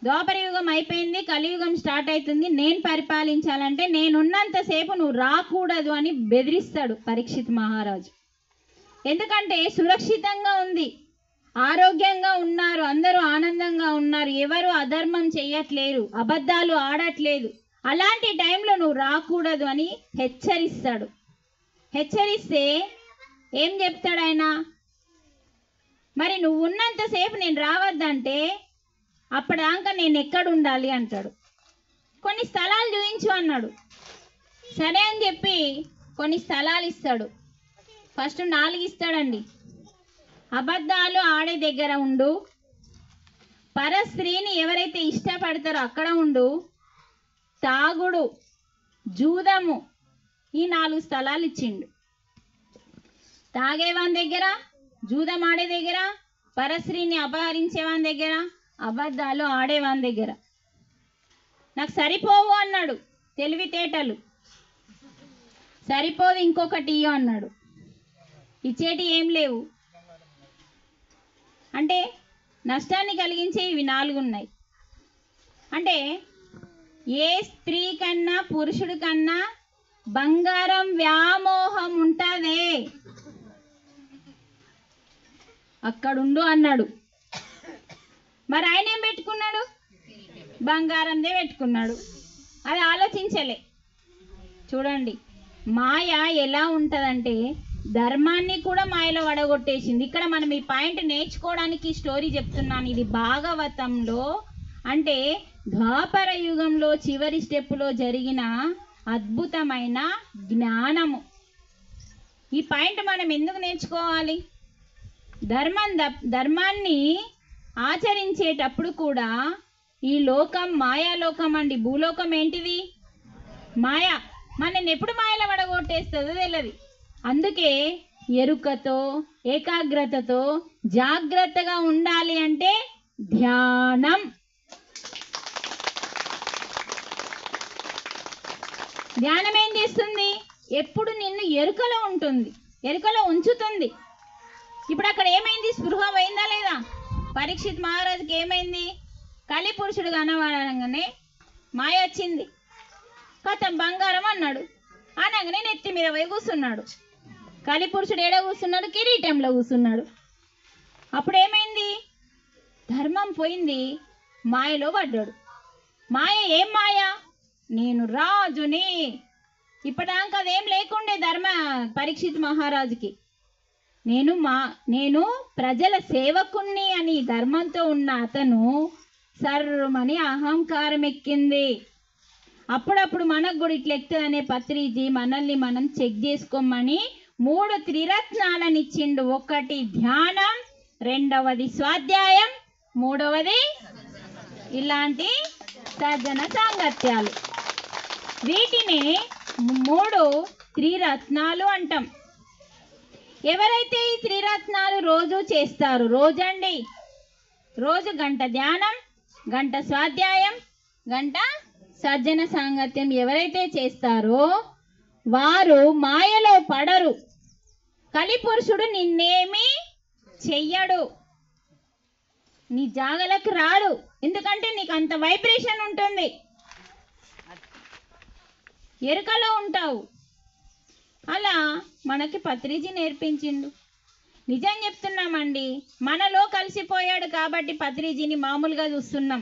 ద్వాపర యుగం అయిపోయింది, కలియుగం స్టార్ట్ అవుతుంది, నేను పరిపాలించాలంటే నేనున్నంతసేపు నువ్వు రాకూడదు అని బెదిరిస్తాడు పరీక్షిత్ మహారాజు. ఎందుకంటే సురక్షితంగా ఉంది, ఆరోగ్యంగా ఉన్నారు, అందరూ ఆనందంగా ఉన్నారు, ఎవరు అధర్మం చెయ్యట్లేరు, అబద్ధాలు ఆడట్లేదు, అలాంటి టైంలో నువ్వు రాకూడదు అని హెచ్చరిస్తాడు. హెచ్చరిస్తే ఏం చెప్తాడు ఆయన, మరి నువ్వు ఉన్నంతసేపు నేను రావద్దంటే అప్పటిదాకా నేను ఎక్కడ ఉండాలి అంటాడు. కొన్ని స్థలాలు చూపించు అన్నాడు. సరే అని చెప్పి కొన్ని స్థలాలు ఇస్తాడు. ఫస్ట్ 4 ఇస్తాడండి. అబద్ధాలు ఆడే దగ్గర ఉండు, పరస్త్రీని ఎవరైతే ఇష్టపడతారో అక్కడ ఉండు, తాగుడు, జూదము, ఈ 4 స్థలాలు ఇచ్చిండు. తాగేవాని దగ్గర, జూదం ఆడే దగ్గర, పరస్త్రీని అపహరించేవాని దగ్గర, అబద్ధాలు ఆడేవాని దగ్గర. నాకు సరిపోవు అన్నాడు, తెలివితేటలు సరిపోదు, ఇంకొకటి ఇయ్యో అన్నాడు. ఇచ్చేటి ఏం లేవు అంటే నష్టాన్ని కలిగించే ఇవి 4 ఉన్నాయి. అంటే ఏ స్త్రీ కన్నా పురుషుడి కన్నా బంగారం వ్యామోహం ఉంటుందే, అక్కడుండు అన్నాడు. మరి ఆయన ఏం పెట్టుకున్నాడు, బంగారందే పెట్టుకున్నాడు. అది ఆలోచించలే. చూడండి మాయ ఎలా ఉంటుందంటే ధర్మాన్ని కూడా మాయలో వడగొట్టేసింది. ఇక్కడ మనం ఈ పాయింట్ నేర్చుకోవడానికి స్టోరీ చెప్తున్నాను. ఇది భాగవతంలో అంటే ద్వాపర యుగంలో చివరి స్టెప్పులో జరిగిన అద్భుతమైన జ్ఞానము. ఈ పాయింట్ మనం ఎందుకు నేర్చుకోవాలి, ధర్మాన్ని ఆచరించేటప్పుడు కూడా ఈ లోకం మాయాలోకం అండి. భూలోకం ఏంటిది, మాయ. మనని ఎప్పుడు మాయలో వడగొట్టేస్తుందో తెలియదు. అందుకే ఎరుకతో ఏకాగ్రతతో జాగ్రత్తగా ఉండాలి. అంటే ధ్యానం. ధ్యానం ఏం చేస్తుంది, ఎప్పుడు నిన్ను ఎరుకలో ఉంటుంది, ఎరుకలో ఉంచుతుంది. ఇప్పుడు అక్కడ ఏమైంది, స్పృహ పోయిందా లేదా, పరీక్షిత్ మహారాజుకి ఏమైంది, కలిపురుషుడు కనబడగానే మాయ వచ్చింది, కథం బంగారం అన్నాడు, అనగానే నెత్తి మీద పోయి కూర్చున్నాడు. కలిపురుషుడు ఏడ కూర్చున్నాడు, కిరీటంలో కూర్చున్నాడు. అప్పుడు ఏమైంది, ధర్మం పోయింది, మాయలో పడ్డాడు. మాయ ఏం మాయ, నేను రాజుని. ఇప్పటిదాకా అదేం లేకుండే పరీక్షిత్ మహారాజుకి, నేను ప్రజల సేవకుణ్ణి అని ధర్మంతో ఉన్న అతను సర్వమని అహంకారం ఎక్కింది. అప్పుడప్పుడు మనకు కూడా ఇట్లా ఎక్కుతుంది అనే పత్రిజీ మనల్ని మనం చెక్ చేసుకోమని 3 త్రిరత్నాలను ఇచ్చిండు. ఒకటి ధ్యానం, రెండవది స్వాధ్యాయం, మూడవది ఇలాంటి సజ్జన సాంగత్యాలు. వీటిని 3 త్రిరత్నాలు అంటాం. ఎవరైతే ఈ త్రిరత్నాలు రోజు చేస్తారు, రోజండి, రోజు గంట ధ్యానం, గంట స్వాధ్యాయం, గంట సజ్జన సాంగత్యం ఎవరైతే చేస్తారో వారు మాయలో పడరు. కలిపురుషుడు నిన్నేమీ చెయ్యడు, నీ జాగలకు రాడు. ఎందుకంటే నీకు అంత వైబ్రేషన్ ఉంటుంది, ఎరుకలో ఉంటావు. అలా మనకి పత్రిజీ నేర్పించిండు. నిజం చెప్తున్నామండి, మనలో కలిసిపోయాడు కాబట్టి పత్రిజీని మామూలుగా చూస్తున్నాం.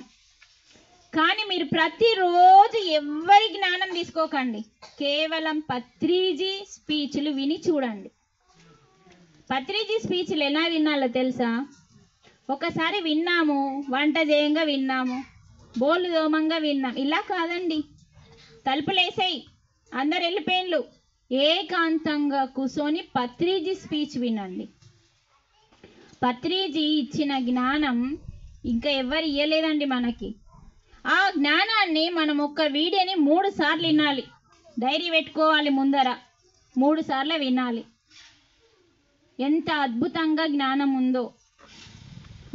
కానీ మీరు ప్రతిరోజు ఎవరి జ్ఞానం తీసుకోకండి, కేవలం పత్రిజీ స్పీచ్లు విని చూడండి. పత్రిజీ స్పీచ్లు ఎలా వినాలో తెలుసా, ఒకసారి విన్నాము, వంట చేయంగా విన్నాము, బోళ్ళు దోమంగా విన్నాం, ఇలా కాదండి. తలుపులేసాయి, అందరు వెళ్ళిపోయిన్లు, ఏకాంతంగా కూర్చొని పత్రిజీ స్పీచ్ వినండి. పత్రిజీ ఇచ్చిన జ్ఞానం ఇంకా ఎవరు ఇయ్యలేదండి మనకి. ఆ జ్ఞానాన్ని మనం ఒక్క వీడియోని 3 సార్లు వినాలి, డైరీ పెట్టుకోవాలి ముందర, 3 సార్లు వినాలి. ఎంత అద్భుతంగా జ్ఞానం ఉందో.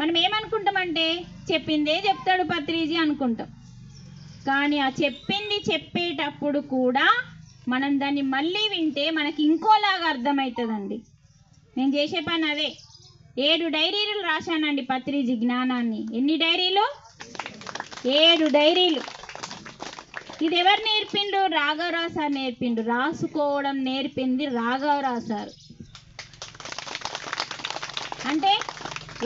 మనం ఏమనుకుంటామంటే చెప్పిందే చెప్తాడు పత్రిజీ అనుకుంటాం. కానీ ఆ చెప్పింది చెప్పేటప్పుడు కూడా మనం దాన్ని మళ్ళీ వింటే మనకి ఇంకోలాగా అర్థమవుతుందండి. నేను చేసే పని అదే. 7 డైరీలు రాశానండి పత్రిజీ జ్ఞానాన్ని. ఎన్ని డైరీలు? 7 డైరీలు. ఇది ఎవరు నేర్పిండు? రాఘవరావు సార్ నేర్పిండు. రాసుకోవడం నేర్పింది రాఘవరావు సార్. అంటే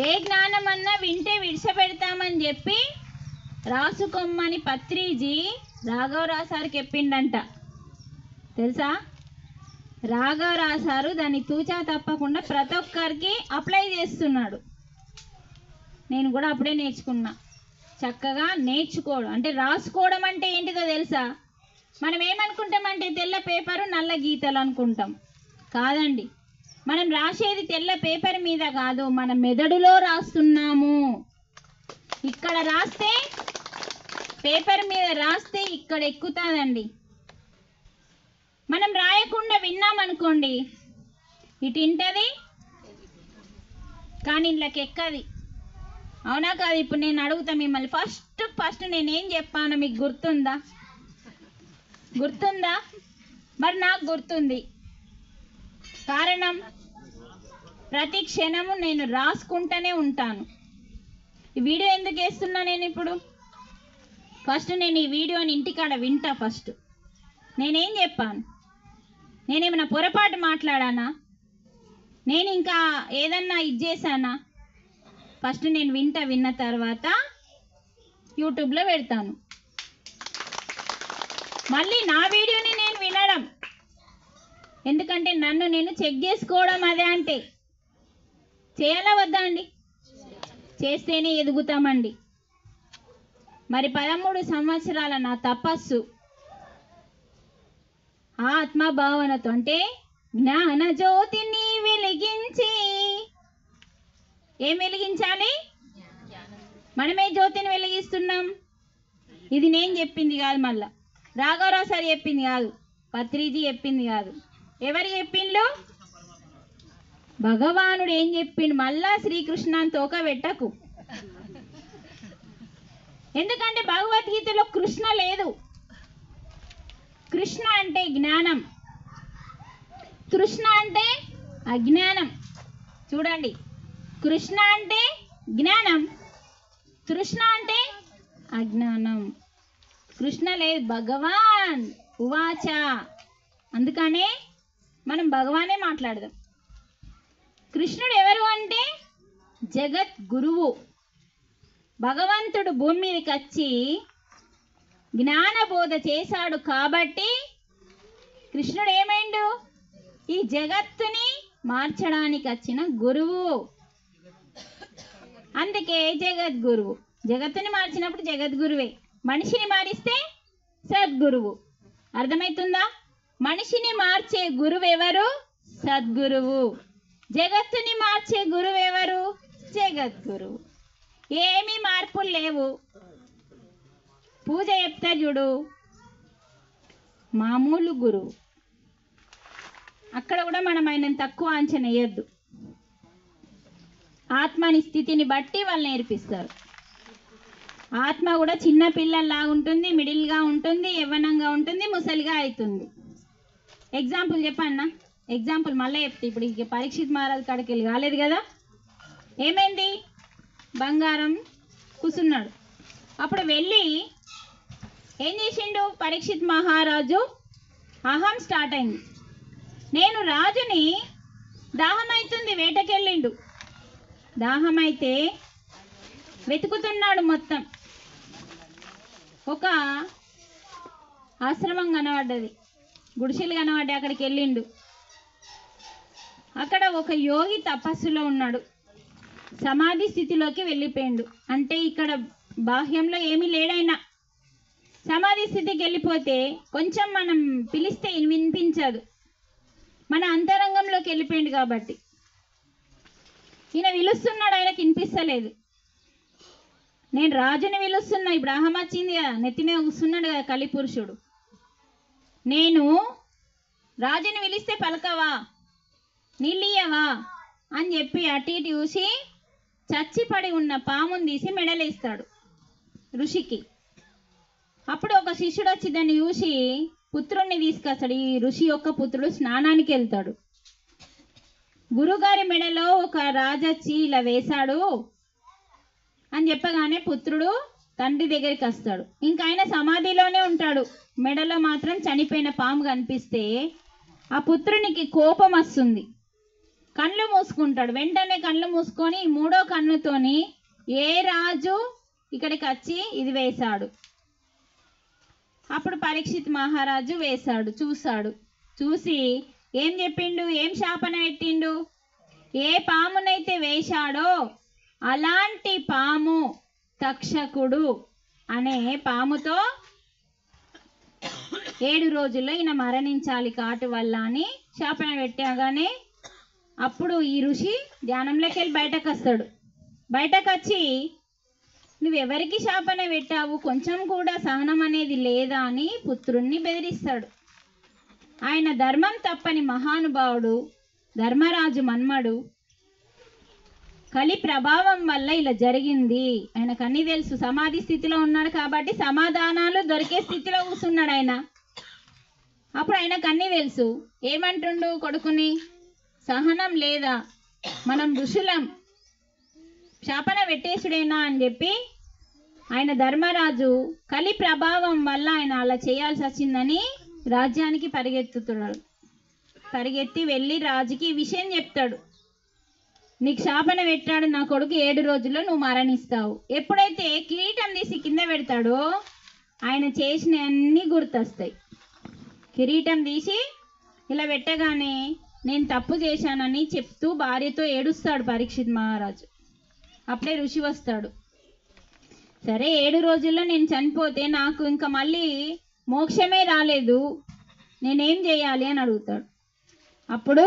ఏ జ్ఞానం అన్నా వింటే విడిచిపెడతామని చెప్పి రాసుకోమని పత్రిజీ రాఘవరావు సార్కి చెప్పిండంట. తెలుసా? రాఘవరావు సారు దాన్ని తూచా తప్పకుండా ప్రతి ఒక్కరికి అప్లై చేస్తున్నాడు. నేను కూడా అప్పుడే నేర్చుకున్నా. చక్కగా నేర్చుకోవడం అంటే రాసుకోవడం అంటే ఏంటిదో తెలుసా? మనం ఏమనుకుంటామంటే తెల్ల పేపరు నల్ల గీతలు అనుకుంటాం. కాదండి, మనం రాసేది తెల్ల పేపర్ మీద కాదు, మన మెదడులో రాస్తున్నాము. ఇక్కడ రాస్తే, పేపర్ మీద రాస్తే ఇక్కడ ఎక్కుతుందండి. మనం రాయకుండా విన్నామనుకోండి, ఇటు ఇంటది కానీ ఇళ్ళకి ఎక్కది. అవునా కాదు? ఇప్పుడు నేను అడుగుతా మిమ్మల్ని, ఫస్ట్ నేనేం చెప్పాను మీకు గుర్తుందా? మరి నాకు గుర్తుంది. కారణం, ప్రతి క్షణము నేను రాసుకుంటూనే ఉంటాను. ఈ వీడియో ఎందుకు వేస్తున్నా నేను ఇప్పుడు? ఫస్ట్ నేను ఈ వీడియోని ఇంటికాడ వింటా. ఫస్ట్ నేనేం చెప్పాను? నేనేమైనా పొరపాటు మాట్లాడానా? నేను ఇంకా ఏదన్నా ఇది చేశానా? ఫస్ట్ నేను విన్న తర్వాత యూట్యూబ్లో పెడతాను. మళ్ళీ నా వీడియోని నేను వినడం, ఎందుకంటే నన్ను నేను చెక్ చేసుకోవడం. అదే అంటే చేయాలా వద్దా అండి? చేస్తేనే ఎదుగుతామండి. మరి 13 సంవత్సరాల నా తపస్సు ఆత్మభావనతో, అంటే జ్ఞాన జ్యోతిని వెలిగించి, ఏం వెలిగించాలి? మనమే జ్యోతిని వెలిగిస్తున్నాం. ఇది నేను చెప్పింది కాదు, మళ్ళా రాఘవరావు సార్ చెప్పింది కాదు, పత్రిజీ చెప్పింది కాదు. ఎవరు చెప్పిండ్రు? భగవానుడు ఏం చెప్పిండు? మళ్ళా శ్రీకృష్ణ తోక పెట్టకు. ఎందుకంటే భగవద్గీతలో కృష్ణ లేదు. కృష్ణ అంటే జ్ఞానం, తృష్ణ అంటే అజ్ఞానం. చూడండి, కృష్ణ అంటే జ్ఞానం, తృష్ణ అంటే అజ్ఞానం. కృష్ణ లేదు, భగవాన్ ఉవాచ. అందుకనే మనం భగవానే మాట్లాడదాం. కృష్ణుడు ఎవరు అంటే జగత్ గురువు. భగవంతుడు భూమి మీదకి వచ్చి జ్ఞానబోధ చేశాడు కాబట్టి కృష్ణుడు ఏమైండు? ఈ జగత్తుని మార్చడానికి వచ్చిన గురువు. అందుకే జగద్గురువు. జగత్తుని మార్చినప్పుడు జగద్గురువే, మనిషిని మారిస్తే సద్గురువు. అర్థమవుతుందా? మనిషిని మార్చే గురువు ఎవరు? సద్గురువు. జగత్తుని మార్చే గురువు ఎవరు? జగద్గురువు. ఏమీ మార్పులు లేవు. పూజ చెప్తా చూడు, మామూలు గురువు. అక్కడ కూడా మనం ఆయన తక్కువ అంచనా వేయద్దు. ఆత్మని స్థితిని బట్టి వాళ్ళు నేర్పిస్తారు. ఆత్మ కూడా చిన్న పిల్లల్లాగా ఉంటుంది, మిడిల్గా ఉంటుంది, యవ్వనంగా ఉంటుంది, ముసలిగా అవుతుంది. ఎగ్జాంపుల్ చెప్పన్నా? ఎగ్జాంపుల్ మళ్ళీ చెప్తే, ఇప్పుడు ఇక పరీక్షిత్ మహారాజ్ కాడికి వెళ్ళి కాలేదు కదా, ఏమైంది? బంగారం కూసున్నాడు. అప్పుడు వెళ్ళి ఏం చేసిండు పరీక్షిత్ మహారాజు? అహం స్టార్ట్ అయింది. నేను రాజుని, దాహం అవుతుంది, వేటకెళ్ళిండు. దాహం అయితే వెతుకుతున్నాడు. మొత్తం ఒక ఆశ్రమం కనబడ్డది, గుడిసెలు కనబడ్డాయి. అక్కడికి వెళ్ళిండు. అక్కడ ఒక యోగి తపస్సులో ఉన్నాడు, సమాధి స్థితిలోకి వెళ్ళిపోయిండు. అంటే ఇక్కడ బాహ్యంలో ఏమీ లేడైనా. సమాధి స్థితికి వెళ్ళిపోతే కొంచెం మనం పిలిస్తే వినిపించదు, మన అంతరంగంలోకి వెళ్ళిపోయిండు కాబట్టి. ఈయన పిలుస్తున్నాడు, ఆయనకి వినిపిస్తలేదు. నేను రాజుని పిలుస్తున్నా, ఇప్పుడు అహం వచ్చింది కదా, నెత్తి మీద కూర్చున్నాడు కదా కలిపురుషుడు. నేను రాజుని పిలిస్తే పలకవా, నీళ్ళియ్యవా అని చెప్పి అటు ఇటు చూసి చచ్చిపడి ఉన్న పాముని తీసి మెడలేస్తాడు ఋషికి. అప్పుడు ఒక శిష్యుడు వచ్చి దాన్ని చూసి పుత్రుణ్ణి తీసుకొస్తాడు. ఈ ఋషి యొక్క పుత్రుడు స్నానానికి వెళ్తాడు. గురుగారి మెడలో ఒక రాజొచ్చి ఇలా వేశాడు అని చెప్పగానే పుత్రుడు తండ్రి దగ్గరికి వస్తాడు. ఇంకా ఆయన సమాధిలోనే ఉంటాడు. మెడలో మాత్రం చనిపోయిన పాము కనిపిస్తే ఆ పుత్రునికి కోపం వస్తుంది. కళ్ళు మూసుకుంటాడు. వెంటనే కళ్ళు మూసుకొని మూడో కన్నుతోని ఏ రాజు ఇక్కడికి వచ్చి ఇది వేశాడు. అప్పుడు పరీక్షిత్ మహారాజు వేశాడు. చూసి ఏం చెప్పిండు, ఏం శాపన పెట్టిండు, ఏ పామునైతే వేశాడో అలాంటి పాము తక్షకుడు అనే పాముతో 7 రోజుల్లో ఈయన మరణించాలి కాటు వల్ల అని శాపన పెట్టగానే అప్పుడు ఈ ఋషి ధ్యానంలోకి వెళ్ళి బయటకు వస్తాడు. బయటకు వచ్చి నువ్వెవరికి శాపన పెట్టావు, కొంచెం కూడా సహనం అనేది లేదా అని పుత్రుణ్ణి బెదిరిస్తాడు. ఆయన ధర్మం తప్పని మహానుభావుడు ధర్మరాజు మన్మడు. కలి ప్రభావం వల్ల ఇలా జరిగింది. ఆయనకు అన్నీ తెలుసు. సమాధి స్థితిలో ఉన్నాడు కాబట్టి సమాధానాలు దొరికే స్థితిలో కూర్చున్నాడు ఆయన. అప్పుడు ఆయనకు అన్నీ తెలుసు. ఏమంటుండు కొడుకుని, సహనం లేదా, మనం ఋషులం, శాపన పెట్టేసుడేనా అని చెప్పి ఆయన ధర్మరాజు కలి ప్రభావం వల్ల ఆయన అలా చేయాల్సి వచ్చిందని రాజ్యానికి పరిగెత్తుతున్నాడు. పరిగెత్తి వెళ్ళి రాజుకి ఈ విషయం చెప్తాడు. నీకు శాపన పెట్టాడు నా కొడుకు, 7 రోజుల్లో నువ్వు మరణిస్తావు. ఎప్పుడైతే కిరీటం తీసి కింద పెడతాడో ఆయన చేసిన అన్నీ గుర్తొస్తాయి. కిరీటం తీసి ఇలా పెట్టగానే నేను తప్పు చేశానని చెప్తూ భార్యతో ఏడుస్తాడు పరీక్షిత్ మహారాజు. అప్పుడే ఋషి వస్తాడు. సరే 7 రోజుల్లో నేను చనిపోతే నాకు ఇంకా మళ్ళీ మోక్షమే రాలేదు, నేనేం చేయాలి అని అడుగుతాడు. అప్పుడు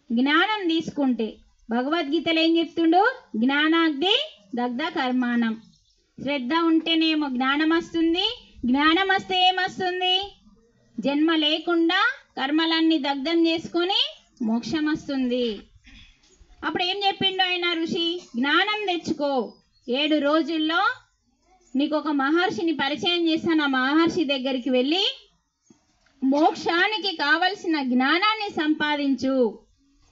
జ్ఞానం తీసుకుంటే భగవద్గీతలో ఏం చెప్తుండు, జ్ఞానాగ్ని దగ్ధ కర్మాణం. శ్రద్ధ ఉంటేనేమో జ్ఞానం వస్తుంది, జ్ఞానం వస్తే ఏమొస్తుంది, జన్మ లేకుండా కర్మలన్నీ దగ్ధం చేసుకొని మోక్షం వస్తుంది. అప్పుడు ఏం చెప్పిండు ఆయన ఋషి, జ్ఞానం తెచ్చుకో, 7 రోజుల్లో నీకు ఒక మహర్షిని పరిచయం చేస్తాను, ఆ మహర్షి దగ్గరికి వెళ్ళి మోక్షానికి కావలసిన జ్ఞానాన్ని సంపాదించు,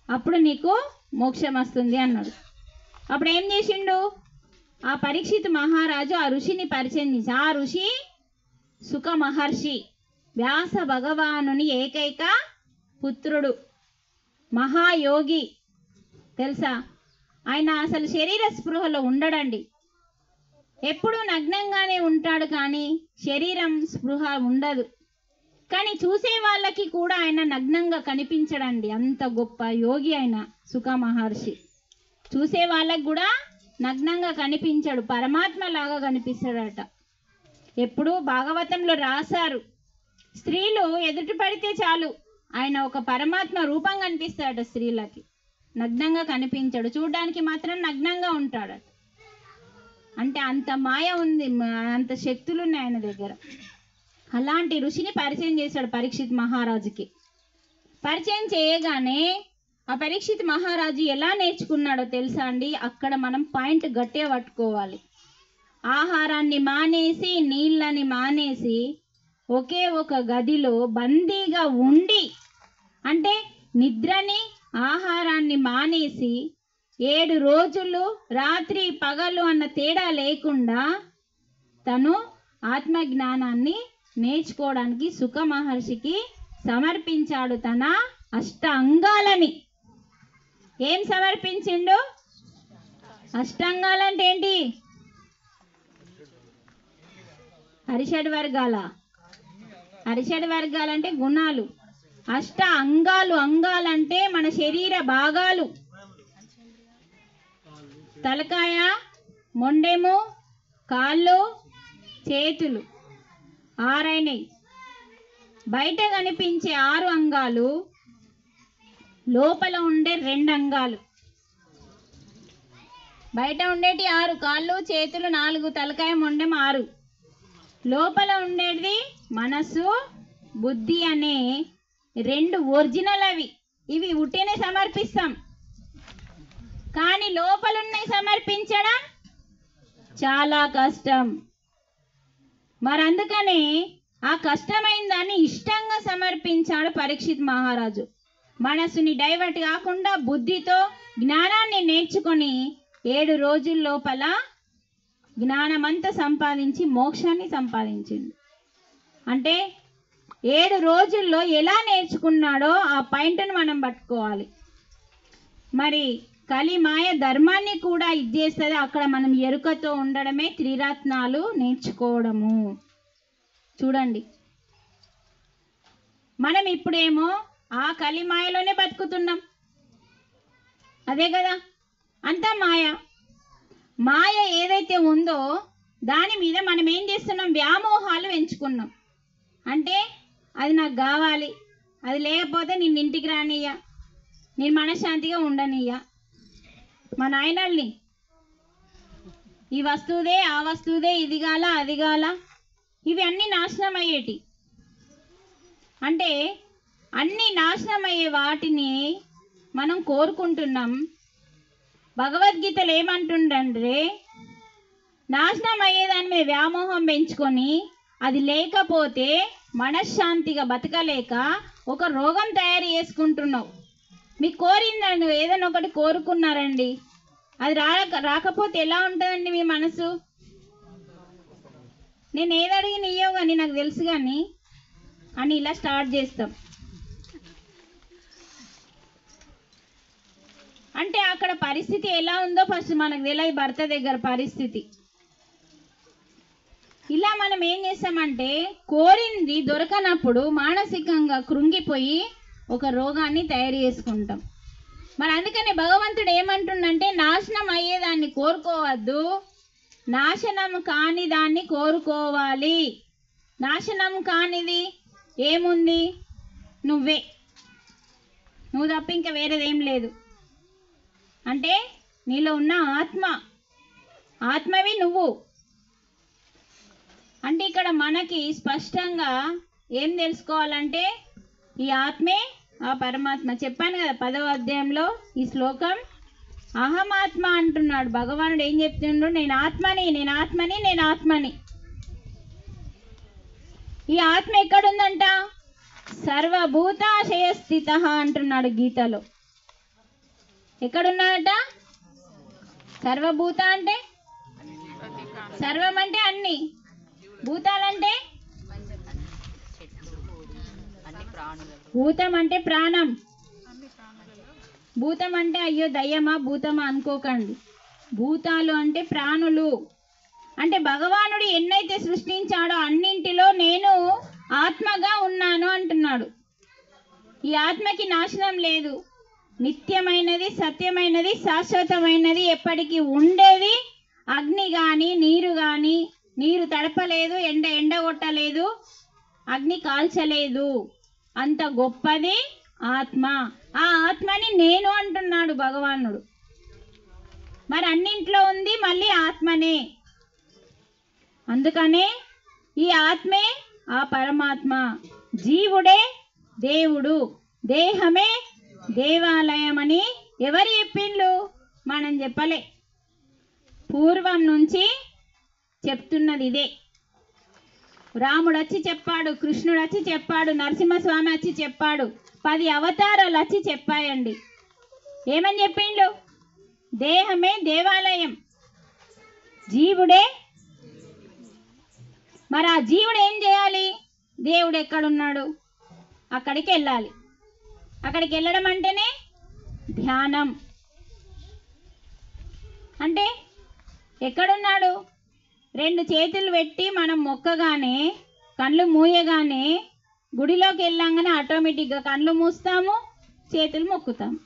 అప్పుడు నీకు మోక్షం వస్తుంది అన్నాడు. అప్పుడు ఏం చేసిండు, ఆ పరీక్షిత్ మహారాజు ఆ ఋషిని పరిచయం చేసి, ఆ ఋషి సుఖ మహర్షి, వ్యాస భగవానుని ఏకైక పుత్రుడు, మహాయోగి తెలుసా. ఆయన అసలు శరీర స్పృహలో ఉండడండి. ఎప్పుడూ నగ్నంగానే ఉంటాడు కానీ శరీరం స్పృహ ఉండదు. కానీ చూసే వాళ్ళకి కూడా ఆయన నగ్నంగా కనిపించడండి. అంత గొప్ప యోగి ఆయన సుఖ మహర్షి. చూసే వాళ్ళకి కూడా నగ్నంగా కనిపించాడు, పరమాత్మ లాగా కనిపిస్తాడట. ఎప్పుడు భాగవతంలో రాశారు, స్త్రీలు ఎదుటి పడితే చాలు ఆయన ఒక పరమాత్మ రూపం కనిపిస్తాడట స్త్రీలకి. నగ్నంగా కనిపించాడు, చూడడానికి మాత్రం నగ్నంగా ఉంటాడట. అంటే అంత మాయ ఉంది, అంత శక్తులు ఉన్నాయి ఆయన దగ్గర. అలాంటి ఋషిని పరిచయం చేశాడు పరీక్షిత్ మహారాజుకి. పరిచయం చేయగానే ఆ పరీక్షిత్ మహారాజు ఎలా నేర్చుకున్నాడో తెలుసా అండి. అక్కడ మనం పాయింట్ గట్టిగా పట్టుకోవాలి. ఆహారాన్ని మానేసి నీళ్ళని మానేసి ఒకే ఒక గదిలో బందీగా ఉండి, అంటే నిద్రని ఆహారాన్ని మానేసి 7 రోజులు రాత్రి పగలు అన్న తేడా లేకుండా తను ఆత్మజ్ఞానాన్ని నేర్చుకోవడానికి సుఖ మహర్షికి సమర్పించాడు తన అష్ట అంగాలని. ఏం సమర్పించిండు, అష్టాంగాలంటే ఏంటి, హరిషడ్ వర్గాల, హరిషడ్ వర్గాలంటే గుణాలు. అష్ట అంగాలు, అంగాలంటే మన శరీర భాగాలు. తలకాయ, మొండెము, కాళ్ళు, చేతులు 6 అయినాయి. బయట కనిపించే 6 అంగాలు, లోపల ఉండే 2 అంగాలు. బయట ఉండేటి 6, కాళ్ళు చేతులు 4, తలకాయ మొండెం 6. లోపల ఉండేది మనసు బుద్ధి అనే 2 ఒరిజినల్. ఇవి ఉట్టినే సమర్పిస్తాం. కానీ లోపలున్నవి సమర్పించడం చాలా కష్టం. మరి అందుకనే ఆ కష్టమైన దాన్ని ఇష్టంగా సమర్పించాడు పరీక్షిత్ మహారాజు. మనసుని డైవర్ట్ కాకుండా బుద్ధితో జ్ఞానాన్ని నేర్చుకొని 7 రోజుల లోపల జ్ఞానమంతా సంపాదించి మోక్షాన్ని సంపాదించిండు. అంటే 7 రోజుల్లో ఎలా నేర్చుకున్నాడో ఆ పాయింట్ను మనం పట్టుకోవాలి. మరి కలిమాయ ధర్మాన్ని కూడా ఇచ్చేస్తుంది. అక్కడ మనం ఎరుకతో ఉండడమే త్రిరత్నాలు నేర్చుకోవడము. చూడండి, మనం ఇప్పుడేమో ఆ కలిమాయలోనే బతుకుతున్నాం. అదే కదా, అంతా మాయ. మాయ ఏదైతే ఉందో దాని మీద మనం ఏం చేస్తున్నాం? వ్యామోహాలు పెంచుకున్నాం. అంటే అది నాకు కావాలి, అది లేకపోతే నేను ఇంటికి రానియ్యా, నేను మనశ్శాంతిగా ఉండనియ్యా. మా నాయనల్ని ఈ వస్తువుదే ఆ వస్తువుదే, ఇది గాల అది గాల, ఇవి అన్నీ నాశనం అయ్యేటి. అంటే అన్నీ నాశనం అయ్యే వాటిని మనం కోరుకుంటున్నాం. భగవద్గీతలు ఏమంటుండంటే నాశనం అయ్యేదాని మీద వ్యామోహం పెంచుకొని అది లేకపోతే మనశ్శాంతిగా బతకలేక ఒక రోగం తయారు చేసుకుంటున్నావు. మీకు కోరిందండి, నువ్వు ఏదైనా ఒకటి కోరుకున్నారండి, అది రాకపోతే ఎలా ఉంటుందండి మీ మనసు? నేను ఏది అడిగిన ఇయ్యవు కానీ నాకు తెలుసు కానీ అని ఇలా స్టార్ట్ చేస్తాం. అంటే అక్కడ పరిస్థితి ఎలా ఉందో ఫస్ట్ మనకు తెలియదు. భర్త దగ్గర పరిస్థితి ఇలా మనం ఏం చేస్తామంటే కోరింది దొరకనప్పుడు మానసికంగా కృంగిపోయి ఒక రోగాన్ని తయారు చేసుకుంటాం. మరి అందుకని భగవంతుడు ఏమంటుండంటే నాశనం అయ్యేదాన్ని కోరుకోవద్దు, నాశనం కాని దాన్ని కోరుకోవాలి. నాశనం కానిది ఏముంది? నువ్వే, నువ్వు తప్ప ఇంకా వేరేదేం లేదు. అంటే నీలో ఉన్న ఆత్మవి నువ్వు. అంటే ఇక్కడ మనకి స్పష్టంగా ఏం తెలుసుకోవాలంటే ఈ ఆత్మే ఆ పరమాత్మ. చెప్పాను కదా 10వ అధ్యాయంలో ఈ శ్లోకం అహమాత్మ అంటున్నాడు భగవానుడు. ఏం చెప్తున్నాడు? నేను ఆత్మని. ఈ ఆత్మ ఎక్కడుందంట? సర్వభూతాశయ స్థిత అంటున్నాడు గీతలో. ఎక్కడున్నాడట? సర్వభూత అంటే సర్వం అంటే అన్ని, భూతాలంటే భూతం అంటే ప్రాణం. భూతం అంటే అయ్యో దయ్యమా భూతమా అనుకోకండి. భూతాలు అంటే ప్రాణులు. అంటే భగవానుడు ఎన్నైతే సృష్టించాడో అన్నింటిలో నేను ఆత్మగా ఉన్నాను అంటున్నాడు. ఈ ఆత్మకి నాశనం లేదు, నిత్యమైనది, సత్యమైనది, శాశ్వతమైనది, ఎప్పటికీ ఉండేది. అగ్ని కానీ నీరు కానీ, నీరు తడపలేదు, ఎండ కొట్టలేదు, అగ్ని కాల్చలేదు. అంత గొప్పది ఆత్మ. ఆ ఆత్మని నేను అంటున్నాడు భగవానుడు. మరి అన్నింట్లో ఉంది మళ్ళీ ఆత్మనే. అందుకనే ఈ ఆత్మే ఆ పరమాత్మ. జీవుడే దేవుడు, దేహమే దేవాలయం అని ఎవరు చెప్పిండ్రు? మనం చెప్పలే. పూర్వం నుంచి చెప్తున్నది ఇదే. రాముడు వచ్చి చెప్పాడు, కృష్ణుడు వచ్చి చెప్పాడు, నరసింహస్వామి వచ్చి చెప్పాడు, 10 అవతారాలు వచ్చి చెప్పాయండి. ఏమని చెప్పిండు? దేహమే దేవాలయం, జీవుడే. మరి ఆ జీవుడు ఏం చేయాలి? దేవుడు ఎక్కడున్నాడు అక్కడికి వెళ్ళాలి. అక్కడికి వెళ్ళడం అంటేనే ధ్యానం. అంటే ఎక్కడున్నాడు? 2 చేతులు పెట్టి మనం మొక్కగానే, కళ్ళు మూయగానే, గుడిలోకి వెళ్ళంగానే ఆటోమేటిక్గా కళ్ళు మూస్తాము, చేతులు మొక్కుతాము.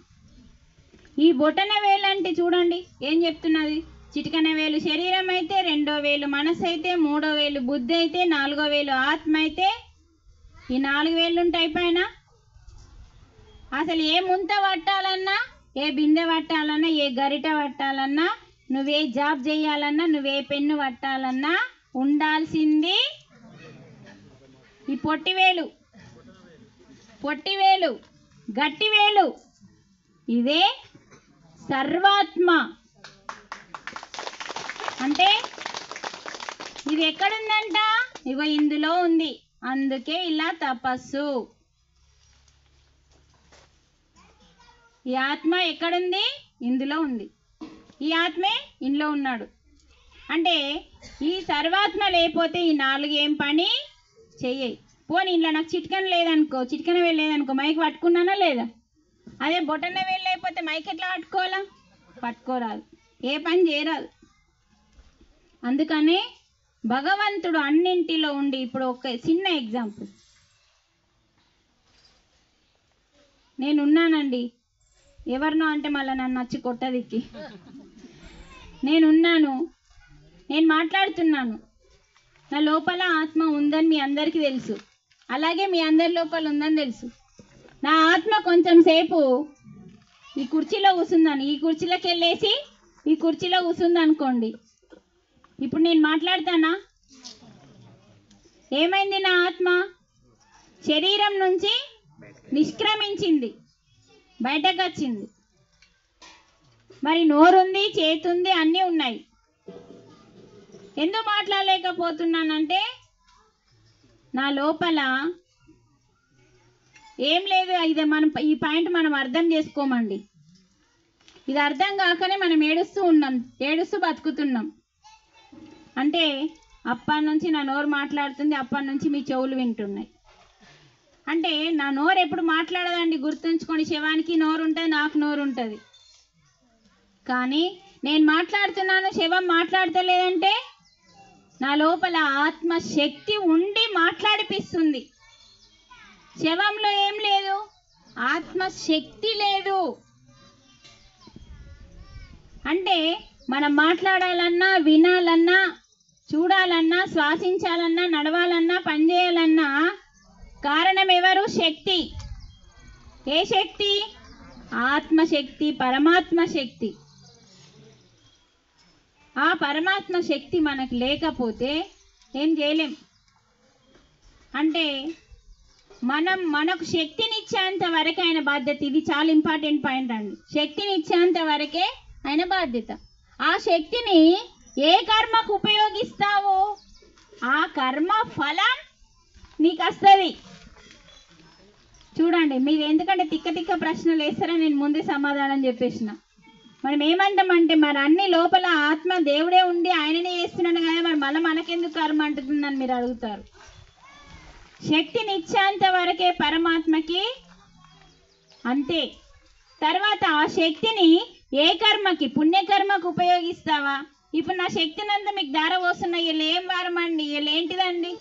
ఈ బొటన వేలు అంటే చూడండి ఏం చెప్తున్నది? చిటికన వేలు శరీరం అయితే, 2వ వేలు మనసు అయితే, 3వ వేలు బుద్ధి అయితే, 4వ వేలు ఆత్మ అయితే, ఈ 4 వేలు ఉంటాయి పైన. అసలు ఏ ముంత పట్టాలన్నా, ఏ బిందె పట్టాలన్నా, ఏ గరిట పట్టాలన్నా, నువ్వే జాబ్ చేయాలన్నా, నువ్వే పెన్ను పట్టాలన్నా ఉండాల్సింది ఈ పొట్టివేలు, గట్టివేలు. ఇదే సర్వాత్మ అంటే ఇది ఎక్కడుందంట? ఇగో ఇందులో ఉంది. అందుకే ఇలా తపస్సు. ఈ ఆత్మ ఎక్కడుంది? ఇందులో ఉంది. ఈ ఆత్మే ఇందులో ఉన్నాడు. అంటే ఈ సర్వాత్మ లేకపోతే ఈ నాలుగు ఏం పని చెయ్యి. పోనీ ఇంట్లో నాకు చిటికన లేదనుకో, చిటికన వెళ్ళలేదనుకో, మైక్ పట్టుకున్నానా లేదా? అదే బొటన వెళ్ళలేకపోతే మైక్ ఎట్లా పట్టుకోవాలా? పట్టుకోరాదు, ఏ పని చేయరాదు. అందుకనే భగవంతుడు అన్నింటిలో ఉండి, ఇప్పుడు ఒక చిన్న ఎగ్జాంపుల్, నేనున్నానండి, ఎవరినో అంటే మళ్ళీ నన్ను నచ్చి కొట్టదిక్కి, నేనున్నాను, నేను మాట్లాడుతున్నాను, నా లోపల ఆత్మ ఉందని మీ అందరికీ తెలుసు, అలాగే మీ అందరి లోపల ఉందని తెలుసు. నా ఆత్మ కొంచెం సేపు ఈ కుర్చీలో కూర్చుందని, ఈ కుర్చీలోకి వెళ్ళేసి ఈ కుర్చీలో కూర్చుంది అనుకోండి, ఇప్పుడు నేను మాట్లాడతానా? ఏమైంది? నా ఆత్మ శరీరం నుంచి నిష్క్రమించింది, బయటకు వచ్చింది. మరి నోరుంది, చేతుంది, అన్నీ ఉన్నాయి. ఎందుకు మాట్లాడలేకపోతున్నానంటే నా లోపల ఏం లేదు. ఇది మనం ఈ పాయింట్ మనం అర్థం చేసుకోమండి. ఇది అర్థం కాకనే మనం ఏడుస్తూ ఉన్నాం, ఏడుస్తూ బతుకుతున్నాం. అంటే అప్పటి నుంచి నా నోరు మాట్లాడుతుంది, అప్పటి నుంచి మీ చెవులు వింటున్నాయి. అంటే నా నోరు ఎప్పుడు మాట్లాడదండి, గుర్తుంచుకోండి. శవానికి నోరు ఉంటుంది, నాకు నోరు ఉంటుంది. కానీ నేను మాట్లాడుతున్నాను, శవం మాట్లాడతలేదంటే నా లోపల ఆత్మ శక్తి ఉండి మాట్లాడిపిస్తుంది. శవంలో ఏం లేదు, ఆత్మ శక్తి లేదు. అంటే మనం మాట్లాడాలన్నా, వినాలన్నా, చూడాలన్నా, శ్వాసించాలన్నా, నడవాలన్నా, పనిచేయాలన్నా కారణం ఎవరు? శక్తి. ఏ శక్తి? ఆత్మశక్తి, పరమాత్మ శక్తి. ఆ పరమాత్మ శక్తి మనకు లేకపోతే ఏం చేయలేం. అంటే మనకు శక్తినిచ్చేంత వరకే ఆయన బాధ్యత. ఇది చాలా ఇంపార్టెంట్ పాయింట్ అండి. శక్తినిచ్చేంత వరకే ఆయన బాధ్యత. ఆ శక్తిని ఏ కర్మకు ఉపయోగిస్తావు, ఆ కర్మ ఫలం నీకు వస్తుంది. చూడండి, మీరు ఎందుకంటే తిక్క తిక్క ప్రశ్నలు వేస్తారని నేను ముందే సమాధానం చెప్పేసిన. మనం ఏమంటామంటే మరి అన్ని లోపల ఆత్మ దేవుడే ఉండి ఆయననే చేస్తున్నాడు కదా, మరి మళ్ళీ మనకెందుకు కర్మ అంటుందని మీరు అడుగుతారు. శక్తిని ఇచ్చేంత వరకే పరమాత్మకి, అంతే. తర్వాత ఆ శక్తిని ఏ కర్మకి? పుణ్యకర్మకు ఉపయోగిస్తావా? ఇప్పుడు నా శక్తిని అంతా మీకు దారపోస్తున్నా. వీళ్ళు ఏం వారం అండి, వీళ్ళు ఏంటిదండి?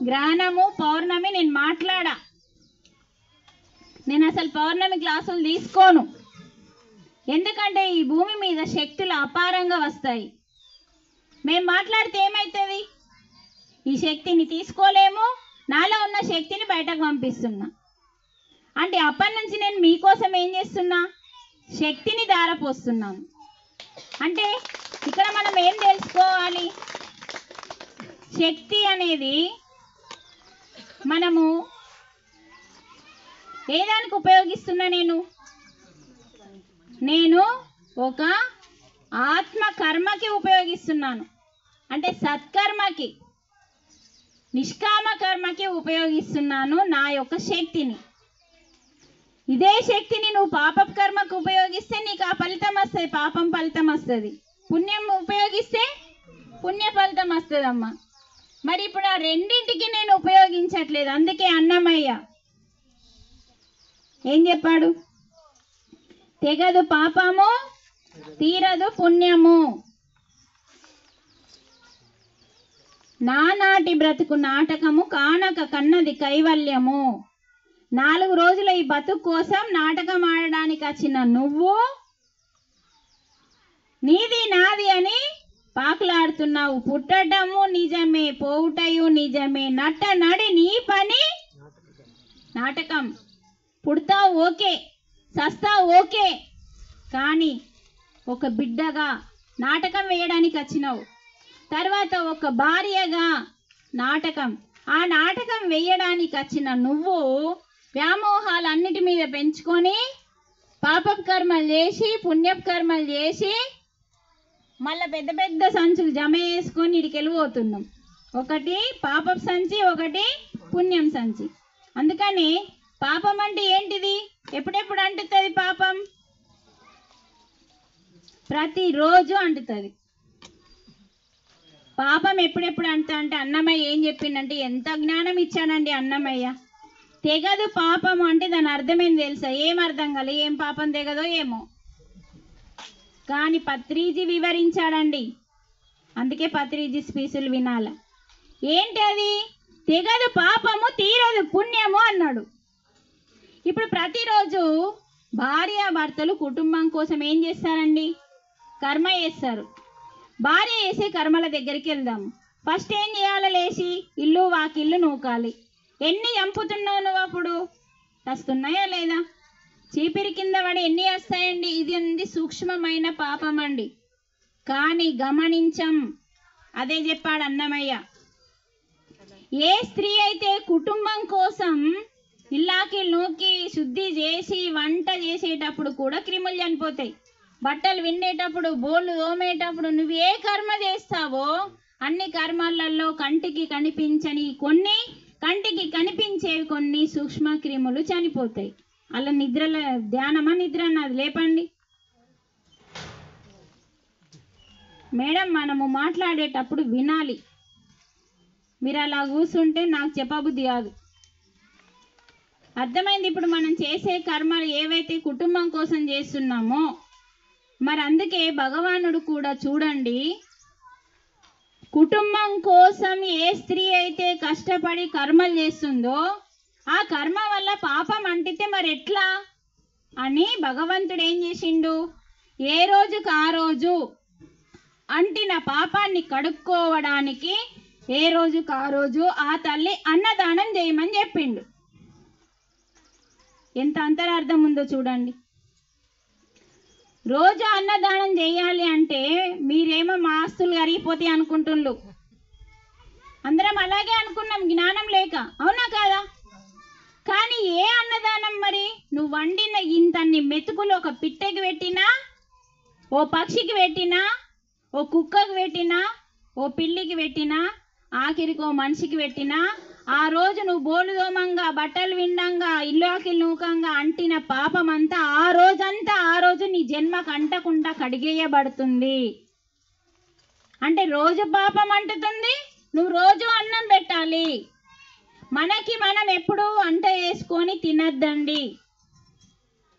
గ్రహణము, పౌర్ణమి. నేను మాట్లాడా, నేను అసలు పౌర్ణమి క్లాసులు తీసుకోను. ఎందుకంటే ఈ భూమి మీద శక్తులు అపారంగా వస్తాయి. మేము మాట్లాడితే ఏమవుతుంది? ఈ శక్తిని తీసుకోలేము, నాలో ఉన్న శక్తిని బయటకు పంపిస్తున్నా. అంటే అప్పటి నుంచి నేను మీకోసం ఏం చేస్తున్నా? శక్తిని దారపోస్తున్నాను. అంటే ఇక్కడ మనం ఏం తెలుసుకోవాలి? శక్తి అనేది మనము ఏ దానికి ఉపయోగిస్తున్నా? నేను ఒక ఆత్మ కర్మకి ఉపయోగిస్తున్నాను. అంటే సత్కర్మకి, నిష్కామ కర్మకి ఉపయోగిస్తున్నాను నా యొక్క శక్తిని. ఇదే శక్తిని నువ్వు పాప కర్మకు ఉపయోగిస్తే నీకు ఆ ఫలితం వస్తుంది, పాపం ఫలితం వస్తుంది. పుణ్యం ఉపయోగిస్తే పుణ్య ఫలితం వస్తుందమ్మా. మరి ఇప్పుడు ఆ రెండింటికి నేను ఉపయోగించట్లేదు. అందుకే అన్నమయ్య ఏం చెప్పాడు? తెగదు పాపము, తీరదు పుణ్యము, నానాటి బ్రతుకు నాటకము, కానక కన్నది కైవల్యము. 4 రోజుల ఈ బతుకు కోసం నాటకం ఆడడానికి వచ్చిన నువ్వు నీది నాది అని పాకులాడుతున్నావు. పుట్టడము నిజమే, పోవుటయు నిజమే, నట్ట నడి నీ పని నాటకం. పుడతావు ఓకే, సస్తావు ఓకే, కానీ ఒక బిడ్డగా నాటకం వేయడానికి వచ్చినావు. తర్వాత ఒక భార్యగా నాటకం. ఆ నాటకం వేయడానికి వచ్చిన నువ్వు వ్యామోహాలన్నిటి మీద పెంచుకొని పాపపు కర్మలు చేసి పుణ్యపు కర్మలు చేసి మళ్ళీ పెద్ద పెద్ద సంచులు జమ చేసుకొని ఇడికి వెళ్ళిపోతున్నాం. ఒకటి పాపపు సంచి, ఒకటి పుణ్యం సంచి. అందుకని పాపం అంటే ఏంటిది? ఎప్పుడెప్పుడు అంటుతుంది పాపం? ప్రతిరోజు అంటుతుంది. పాపం ఎప్పుడెప్పుడు అంటా అంటే అన్నమయ్య ఏం చెప్పిండంటే, ఎంత జ్ఞానం ఇచ్చాడండి అన్నమయ్య. తెగదు పాపం అంటే దాని అర్థమేంది తెలుసా? ఏం అర్థం కాలే, ఏం పాపం తెగదో ఏమో, కానీ పత్రిజీ వివరించాడండి. అందుకే పత్రిజీ స్పీసులు వినాల. ఏంటి అది? తెగదు పాపము, తీరదు పుణ్యము అన్నాడు. ఇప్పుడు ప్రతిరోజు భార్యాభర్తలు కుటుంబం కోసం ఏం చేస్తారండి? కర్మ చేస్తారు. భార్య చేసే కర్మల దగ్గరికి వెళ్దాము. ఫస్ట్ ఏం చేయాలి? లేచి ఇల్లు వాకిళ్ళు నూకాలి. ఎన్ని చంపుతున్నావు నువ్వు? అప్పుడు వస్తున్నాయా లేదా? చీపిరి కింద పడి ఎన్ని వస్తాయండి? ఇది అంది సూక్ష్మమైన పాపం అండి, కానీ గమనించం. అదే చెప్పాడు అన్నమయ్య. ఏ స్త్రీ అయితే కుటుంబం కోసం ఇల్లాకి నూకి శుద్ధి చేసి వంట చేసేటప్పుడు కూడా క్రిములు చనిపోతాయి. బట్టలు విండేటప్పుడు, బోళ్ళు తోమేటప్పుడు నువ్వు ఏ కర్మ చేస్తావో అన్ని కర్మలలో కంటికి కనిపించని కొన్ని, కంటికి కనిపించేవి కొన్ని సూక్ష్మ క్రిములు చనిపోతాయి. అలా నిద్రలో ధ్యానమా నిద్ర అన్నది లేపండి మేడం. మనము మాట్లాడేటప్పుడు వినాలి. మీరు అలా కూర్చుంటే నాకు చెప్పబుద్ధి కాదు. అర్థమైంది? ఇప్పుడు మనం చేసే కర్మలు ఏవైతే కుటుంబం కోసం చేస్తున్నామో, మరి అందుకే భగవానుడు కూడా చూడండి, కుటుంబం కోసం ఏ స్త్రీ అయితే కష్టపడి కర్మలు చేస్తుందో ఆ కర్మ వల్ల పాపం అంటితే మరి ఎట్లా అని భగవంతుడు ఏం చేసిండు? ఏ రోజుకు ఆ రోజు అంటిన పాపాన్ని కడుక్కోవడానికి ఏ రోజుకు ఆ రోజు ఆ తల్లి అన్నదానం చేయమని చెప్పిండు. ఎంత అంతరార్థం ఉందో చూడండి. రోజు అన్నదానం చేయాలి అంటే మీరేమో మా ఆస్తులు కరిగిపోతాయి అనుకుంటున్నారు. అందరం అలాగే అనుకున్నాం జ్ఞానం లేక, అవునా కాదా? కానీ ఏ అన్నదానం మరి? నువ్వు వండిన ఇంతన్ని మెతుకులు ఒక పిట్టకి పెట్టినా, ఓ పక్షికి పెట్టినా, ఓ కుక్కకి పెట్టినా, ఓ పిల్లికి పెట్టినా, ఆఖరికి ఓ మనిషికి పెట్టినా, ఆ రోజు నువ్వు బోలు దోమంగా, బట్టలు విండంగా, ఇల్లు ఆకిలు నూకంగా అంటిన పాపం అంతా ఆ రోజు నీ జన్మకు అంటకుండా కడిగేయబడుతుంది. అంటే రోజు పాపం అంటుతుంది, నువ్వు రోజు అన్నం పెట్టాలి. మనకి మనం ఎప్పుడు వంట వేసుకొని తినద్దండి.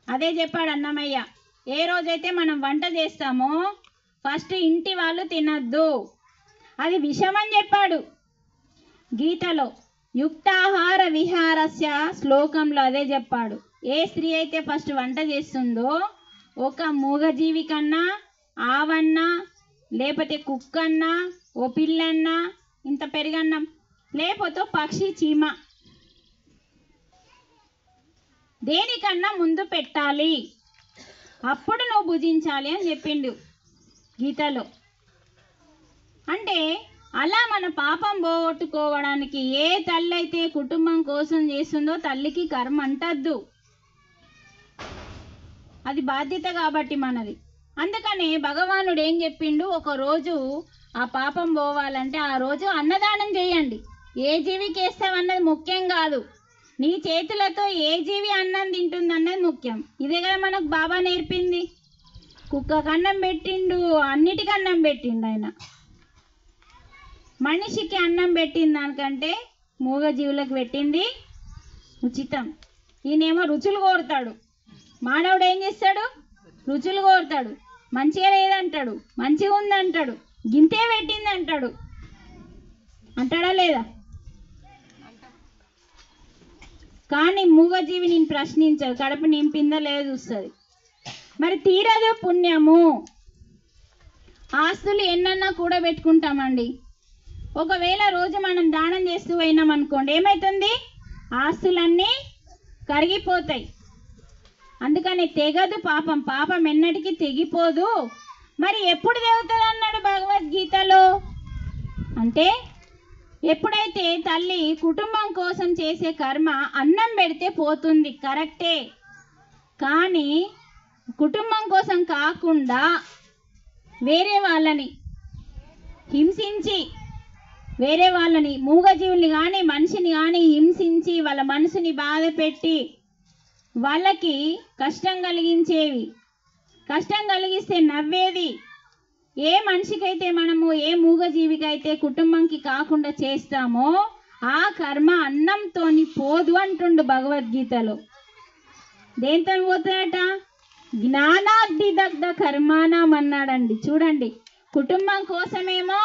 అదే చెప్పాడు అన్నమయ్య. ఏ రోజైతే మనం వంట చేస్తామో ఫస్ట్ ఇంటి వాళ్ళు తినద్దు, అది విషం అని చెప్పాడు గీతలో. యుక్తాహార విహారస్య శ్లోకంలో అదే చెప్పాడు. ఏ స్త్రీ అయితే ఫస్ట్ వంట చేస్తుందో ఒక మూగజీవి కన్నా, ఆవన్నా, లేకపోతే కుక్కన్నా, ఓ పిల్లన్నా, ఇంత పెరుగన్నం, లేకపోతే పక్షి, చీమ, దేనికన్నా ముందు పెట్టాలి, అప్పుడు నువ్వు భుజించాలి అని చెప్పిండు గీతలో. అంటే అలా మన పాపం పోగొట్టుకోవడానికి ఏ తల్లి అయితే కుటుంబం కోసం చేస్తుందో తల్లికి కర్మ అంటద్దు, అది బాధ్యత కాబట్టి మనది. అందుకనే భగవానుడు ఏం చెప్పిండు? ఒక రోజు ఆ పాపం పోవాలంటే ఆ రోజు అన్నదానం చేయండి. ఏ జీవికి వేస్తామన్నది ముఖ్యం కాదు, నీ చేతులతో ఏ జీవి అన్నం తింటుందన్నది ముఖ్యం. ఇదే కదా మనకు బాబా నేర్పింది. కుక్కకు అన్నం పెట్టిండు, అన్నిటికీ అన్నం పెట్టిండు ఆయన. మనిషికి అన్నం పెట్టిన దానికంటే మూగజీవులకు పెట్టింది ఉచితం. ఈయనేమో రుచులు కోరుతాడు, మానవుడు ఏం చేస్తాడు? రుచులు కోరుతాడు. మంచిగా లేదంటాడు, మంచిగా ఉందంటాడు, గింతే పెట్టింది అంటాడు. అంటాడా లేదా? కానీ మూగజీవి నేను ప్రశ్నించదు, కడుపు నింపిందా లేదా చూస్తుంది. మరి తీరదు పుణ్యము. ఆస్తులు ఎన్నన్నా కూడా పెట్టుకుంటామండి. ఒకవేళ రోజు మనం దానం చేస్తూ పోయినాం అనుకోండి, ఏమవుతుంది? ఆస్తులన్నీ కరిగిపోతాయి. అందుకని తెగదు పాపం, పాపం ఎన్నటికీ తెగిపోదు. మరి ఎప్పుడు తెగుతుంది అన్నాడు భగవద్గీతలో? అంటే ఎప్పుడైతే తల్లి కుటుంబం కోసం చేసే కర్మ అన్నం పెడితే పోతుంది, కరెక్టే. కానీ కుటుంబం కోసం కాకుండా వేరే వాళ్ళని హింసించి, వేరే వాళ్ళని మూగజీవుల్ని కానీ మనిషిని కానీ హింసించి వాళ్ళ మనసుని బాధ పెట్టి వాళ్ళకి కష్టం కలిగిస్తే నవ్వేది ఏ మనిషికైతే మనము ఏ మూగజీవికైతే కుటుంబంకి కాకుండా చేస్తామో ఆ కర్మ అన్నంతోని పోదు అంటుండు భగవద్గీతలో. దేంతో పోతుందట? జ్ఞానాగ్ని దగ్ధ కర్మాణం అన్నాడండి. చూడండి, కుటుంబం కోసమేమో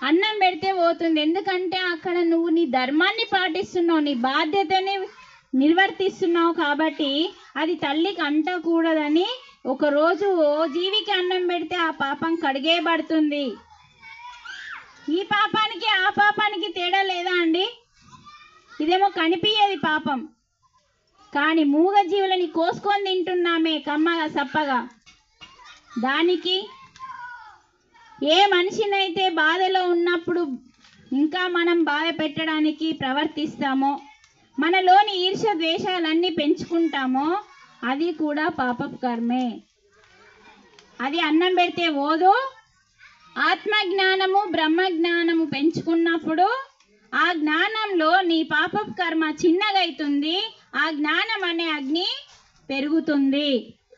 అన్నం పెడితే పోతుంది, ఎందుకంటే అక్కడ నువ్వు నీ ధర్మాన్ని పాటిస్తున్నావు, నీ బాధ్యతని నిర్వర్తిస్తున్నావు కాబట్టి అది తల్లికి అంటకూడదని ఒకరోజు ఓ జీవికి అన్నం పెడితే ఆ పాపం కడిగేయబడుతుంది. ఈ పాపానికి ఆ పాపానికి తేడా లేదా అండి? ఇదేమో కనిపించేది పాపం, కానీ మూగజీవులని కోసుకొని తింటున్నామే కమ్మగా సప్పగా. దానికి ఏ మనిషినైతే బాధలో ఉన్నప్పుడు ఇంకా మనం బాధ పెట్టడానికి ప్రవర్తిస్తామో, మనలోని ఈర్ష ద్వేషాలన్నీ పెంచుకుంటామో అది కూడా పాపపు కర్మే. అది అన్నం పెడితే ఓదు. ఆత్మజ్ఞానము బ్రహ్మజ్ఞానము పెంచుకున్నప్పుడు ఆ జ్ఞానంలో నీ పాపపు కర్మ చిన్నగైతుంది, ఆ జ్ఞానం అనే అగ్ని పెరుగుతుంది.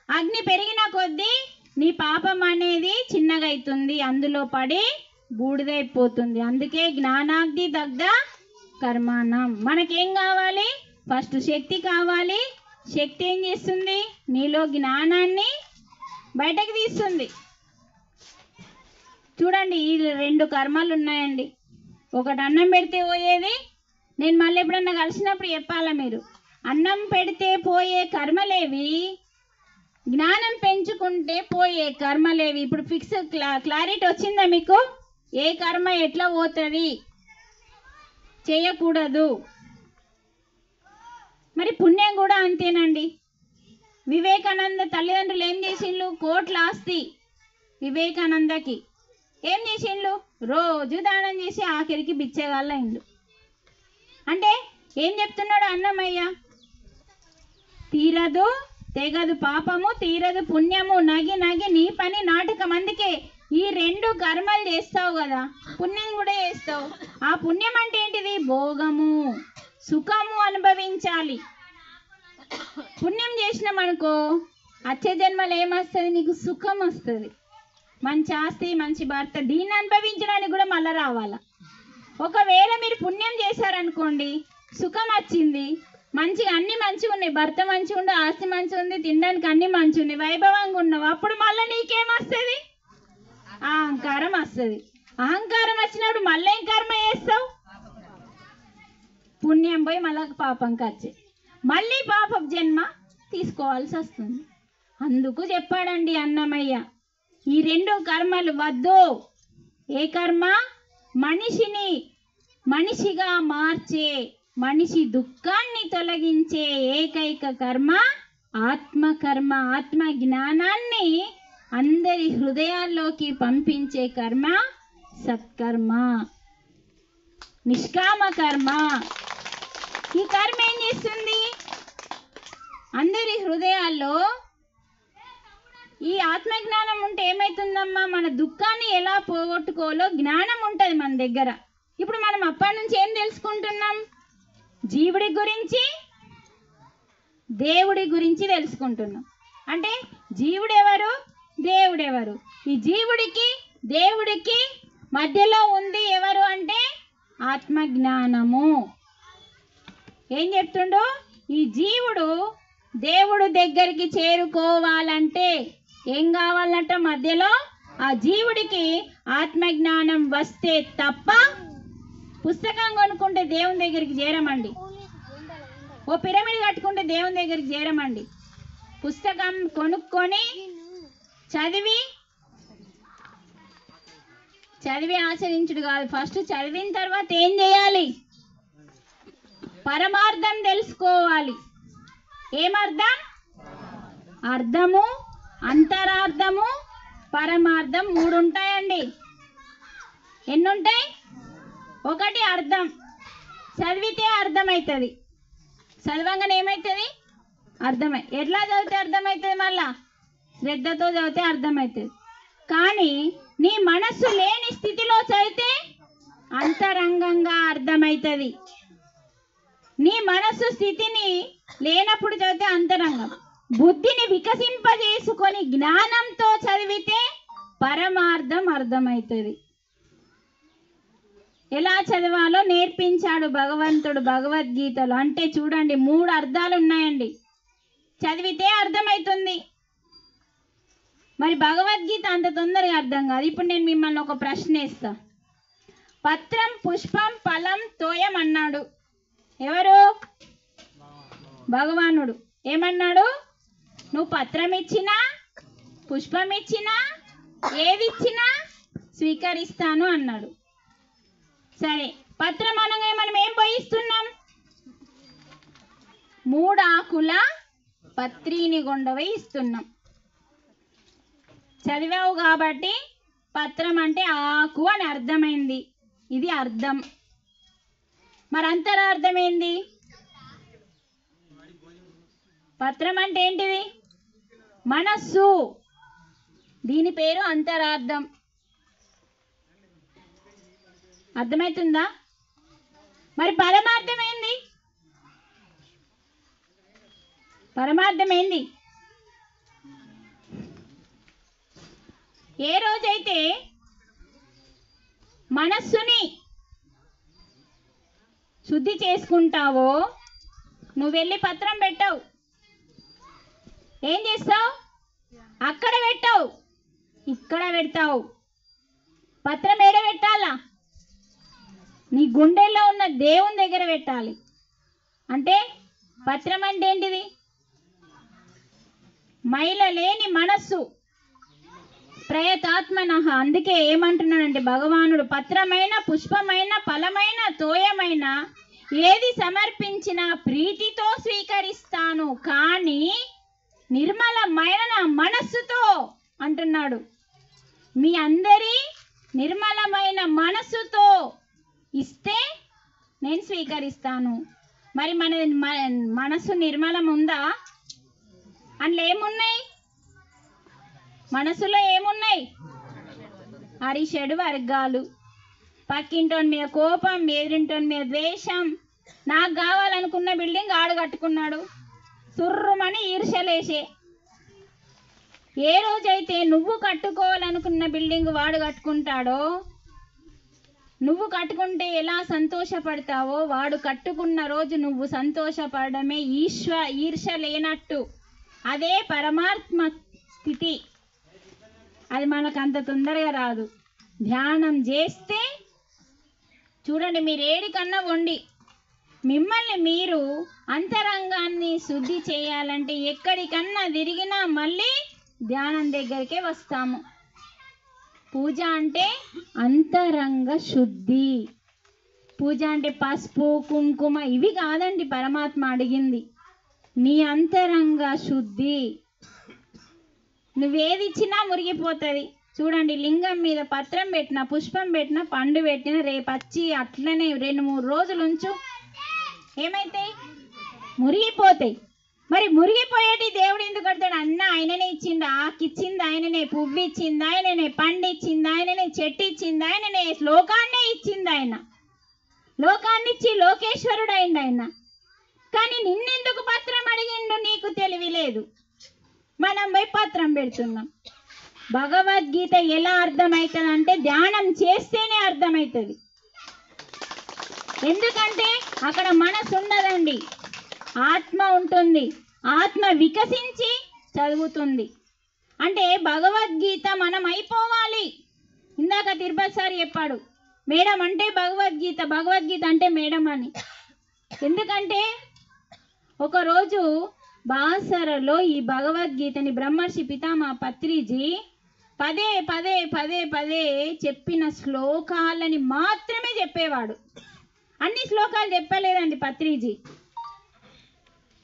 అగ్ని పెరిగిన కొద్దీ నీ పాపం అనేది చిన్నగైతుంది, అందులో పడి బూడిదైపోతుంది. అందుకే జ్ఞానాగ్ని దగ్ధ కర్మాణం. మనకేం కావాలి? ఫస్ట్ శక్తి కావాలి. శక్తి ఏం చేస్తుంది? నీలో జ్ఞానాన్ని బయటకు తీస్తుంది. చూడండి, ఈ 2 కర్మలు ఉన్నాయండి. ఒకటి అన్నం పెడితే పోయేది, నేను మళ్ళీ ఎప్పుడన్నా కలిసినప్పుడు చెప్పాలా మీరు, అన్నం పెడితే పోయే కర్మలేవి, జ్ఞానం పెంచుకుంటే పోయే కర్మలేవి. ఇప్పుడు ఫిక్స్ క్లారిటీ వచ్చిందా మీకు? ఏ కర్మ ఎట్లా పోతుంది, చేయకూడదు. మరి పుణ్యం కూడా అంతేనండి. వివేకానంద తల్లిదండ్రులు ఏం చేసిండ్రు? కోట్ల ఆస్తి వివేకానందకి. ఏం చేసిండ్రు? రోజు దానం చేసి ఆఖరికి బిచ్చగాళ్ళయిండు. అంటే ఏం చెప్తున్నాడు అన్నమయ్య? తీరదు తెగదు పాపము, తీరదు పుణ్యము, నగి నగి నీ పని నాటకం. అందుకే ఈ 2 కర్మలు చేస్తావు కదా, పుణ్యం కూడా చేస్తావు. ఆ పుణ్యం అంటే ఏంటిది? భోగము, సుఖము అనుభవించాలి. పుణ్యం చేసినామనుకో వచ్చే జన్మలు ఏమొస్తుంది? నీకు సుఖం వస్తుంది, మంచి ఆస్తి, మంచి భర్త. దీన్ని అనుభవించడానికి కూడా మళ్ళీ రావాలా. ఒకవేళ మీరు పుణ్యం చేశారనుకోండి, సుఖం వచ్చింది, మంచిగా అన్ని మంచిగా ఉన్నాయి, భర్త మంచిగా ఉండు, ఆస్తి మంచిగా ఉంది, తినడానికి అన్ని మంచిగా ఉన్నాయి, వైభవంగా ఉన్నావు. అప్పుడు మళ్ళీ నీకేమొస్తుంది? అహంకారం వస్తుంది. అహంకారం వచ్చినప్పుడు మళ్ళీ ఏం కర్మ చేస్తావు? పుణ్యం పోయి మళ్ళీ పాపం ఖర్చు, మళ్ళీ పాపం జన్మ తీసుకోవాల్సి వస్తుంది. అందుకు చెప్పాడండి అన్నమయ్య, ఈ 2 కర్మలు వద్దు. ఏ కర్మ? మనిషిని మనిషిగా మార్చే, మనిషి దుఃఖాన్ని తొలగించే ఏకైక కర్మ ఆత్మకర్మ. ఆత్మ జ్ఞానాన్ని అందరి హృదయాల్లోకి పంపించే కర్మ సత్కర్మ, నిష్కామ కర్మ. ఈ కర్మ ఏం చేస్తుంది? అందరి హృదయాల్లో ఈ ఆత్మజ్ఞానం ఉంటే ఏమవుతుందమ్మా? మన దుఃఖాన్ని ఎలా పోగొట్టుకోవాలో జ్ఞానం ఉంటుంది మన దగ్గర. ఇప్పుడు మనం అప్పటి నుంచి ఏం తెలుసుకుంటున్నాం? జీవుడి గురించి, దేవుడి గురించి తెలుసుకుంటున్నాం. అంటే జీవుడెవరు, దేవుడెవరు? ఈ జీవుడికి దేవుడికి మధ్యలో ఉంది ఎవరు అంటే ఆత్మజ్ఞానము. ఏం చెప్తుండు? ఈ జీవుడు దేవుడు దగ్గరికి చేరుకోవాలంటే ఏం కావాలంట? మధ్యలో ఆ జీవుడికి ఆత్మజ్ఞానం వస్తే తప్ప పుస్తకం కొనుక్కుంటే దేవుని దగ్గరికి చేరమండి, ఓ పిరమిడ్ కట్టుకుంటే దేవుని దగ్గరికి చేరమండి. పుస్తకం కొనుక్కొని చదివి ఆచరించుడు కాదు. ఫస్ట్ చదివిన తర్వాత ఏం చేయాలి? పరమార్థం తెలుసుకోవాలి. ఏమర్థం? అర్థము, అంతరార్థము, పరమార్థం 3 ఉంటాయండి. ఎన్ని ఉంటాయి? ఒకటి అర్థం, చదివితే అర్థమవుతుంది. చదవంగానే ఏమవుతుంది? అర్థమై. ఎట్లా చదివితే అర్థమవుతుంది? మళ్ళా శ్రద్ధతో చదివితే అర్థమవుతుంది. కానీ నీ మనస్సు లేని స్థితిలో చదివితే అంతరంగంగా అర్థమవుతుంది. నీ మనస్సు స్థితిని లేనప్పుడు చదివితే అంతరంగం. బుద్ధిని వికసింపజేసుకొని జ్ఞానంతో చదివితే పరమార్థం అర్థమవుతుంది. ఎలా చదవాలో నేర్పించాడు భగవంతుడు భగవద్గీతలో. అంటే చూడండి, 3 అర్థాలు ఉన్నాయండి. చదివితే అర్థమవుతుంది. మరి భగవద్గీత అంత తొందరగా అర్థం కాదు. ఇప్పుడు నేను మిమ్మల్ని ఒక ప్రశ్న వేస్తా. పత్రం, పుష్పం, ఫలం, తోయం అన్నాడు ఎవరు? భగవానుడు. ఏమన్నాడు? నువ్వు పత్రం ఇచ్చినా పుష్పం ఇచ్చినా ఏది ఇచ్చినా స్వీకరిస్తాను అన్నాడు. సరే, పత్రం అనగా మనం ఏం పోయిస్తున్నాం? 3 ఆకుల పత్రిని కొండవై ఇస్తున్నాం. చదివావు కాబట్టి పత్రం అంటే ఆకు అని అర్థమైంది. ఇది అర్థం. మరి అంతరార్థం ఏంది? పత్రం అంటే ఏంటిది? మనస్సు. దీని పేరు అంతరార్థం. అర్థమవుతుందా? మరి పరమార్థం ఏంది? పరమార్థం ఏంది? ఏ రోజైతే మనస్సుని శుద్ధి చేసుకుంటావో నువ్వు వెళ్ళి పత్రం పెట్టావు. ఏం చేస్తావు? అక్కడ పెట్టావు, ఇక్కడ పెడతావు. పత్రం ఏడ పెట్టాలా? నీ గుండెల్లో ఉన్న దేవుని దగ్గర పెట్టాలి. అంటే పత్రం అంటే ఏంటిది? మైల లేని మనస్సు. ప్రయతాత్మనః. అందుకే ఏమంటున్నాడంటే భగవానుడు, పత్రమైన, పుష్పమైన, ఫలమైన, తోయమైన ఏది సమర్పించినా ప్రీతితో స్వీకరిస్తాను, కానీ నిర్మలమైన మనస్సుతో అంటున్నాడు. మీ అందరి నిర్మలమైన మనస్సుతో ఇస్తే నేను స్వీకరిస్తాను. మరి మన మనస్సు నిర్మలం ఉందా? అందులో ఏమున్నాయి? మనసులో ఏమున్నాయి? అరిషడ్ వర్గాలు. పక్కింటోని మీద కోపం, ఎదురింటోని మీద ద్వేషం. నాకు కావాలనుకున్న బిల్డింగ్ ఆడు కట్టుకున్నాడు, సుర్రుమని ఈర్షలేసే. ఏ రోజైతే నువ్వు కట్టుకోవాలనుకున్న బిల్డింగ్ వాడు కట్టుకుంటాడో, నువ్వు కట్టుకుంటే ఎలా సంతోషపడతావో వాడు కట్టుకున్న రోజు నువ్వు సంతోషపడమే ఈర్ష లేనట్టు. అదే పరమాత్మ స్థితి. అది మనకు అంత తొందరగా రాదు. ధ్యానం చేస్తే చూడండి, మీరు ఏడికన్నా వండి మిమ్మల్ని మీరు అంతరంగాన్ని శుద్ధి చేయాలంటే ఎక్కడికన్నా తిరిగినా మళ్ళీ ధ్యానం దగ్గరికే వస్తాము. పూజ అంటే అంతరంగ శుద్ధి. పూజ అంటే పసుపు, కుంకుమ ఇవి కాదండి పరమాత్మ అడిగింది. నీ అంతరంగ శుద్ధి. నువ్వేది ఇచ్చినా మురిగిపోతుంది. చూడండి, లింగం మీద పత్రం పెట్టినా, పుష్పం పెట్టినా, పండు పెట్టినా రేపు వచ్చి అట్లనే 2-3 రోజులు ఉంచు, ఏమైతాయి? మురిగిపోతాయి. మరి మురిగిపోయేటి దేవుడు ఎందుకు కడతాడు? అన్న ఆయననే ఇచ్చిండు, ఆకిచ్చింది ఆయననే, పువ్వు ఇచ్చింది ఆయననే, పండు ఇచ్చింది ఆయననే, చెట్టు ఇచ్చింది ఆయననే, లోకాన్నే ఇచ్చింది ఆయన. లోకాన్ని ఇచ్చి లోకేశ్వరుడు అయింది ఆయన. కానీ నిన్నెందుకు పత్రం అడిగిండు? నీకు తెలివి లేదు. మనం పోయి పత్రం పెడుతున్నాం. భగవద్గీత ఎలా అర్థమవుతుంది అంటే ధ్యానం చేస్తేనే అర్థమవుతుంది. ఎందుకంటే అక్కడ మనసు ఉండదండి, ఆత్మ ఉంటుంది. ఆత్మ వికసించి చదువుతుంది. అంటే భగవద్గీత మనం అయిపోవాలి. ఇందాక తిరుపతి సార్ చెప్పాడు, మేడం అంటే భగవద్గీత, భగవద్గీత అంటే మేడం అని. ఎందుకంటే ఒకరోజు బాసరలో ఈ భగవద్గీతని బ్రహ్మర్షి పితామహ పత్రిజీ పదే పదే పదే పదే చెప్పిన శ్లోకాలని మాత్రమే చెప్పేవాడు. అన్ని శ్లోకాలు చెప్పలేదండి పత్రిజీ.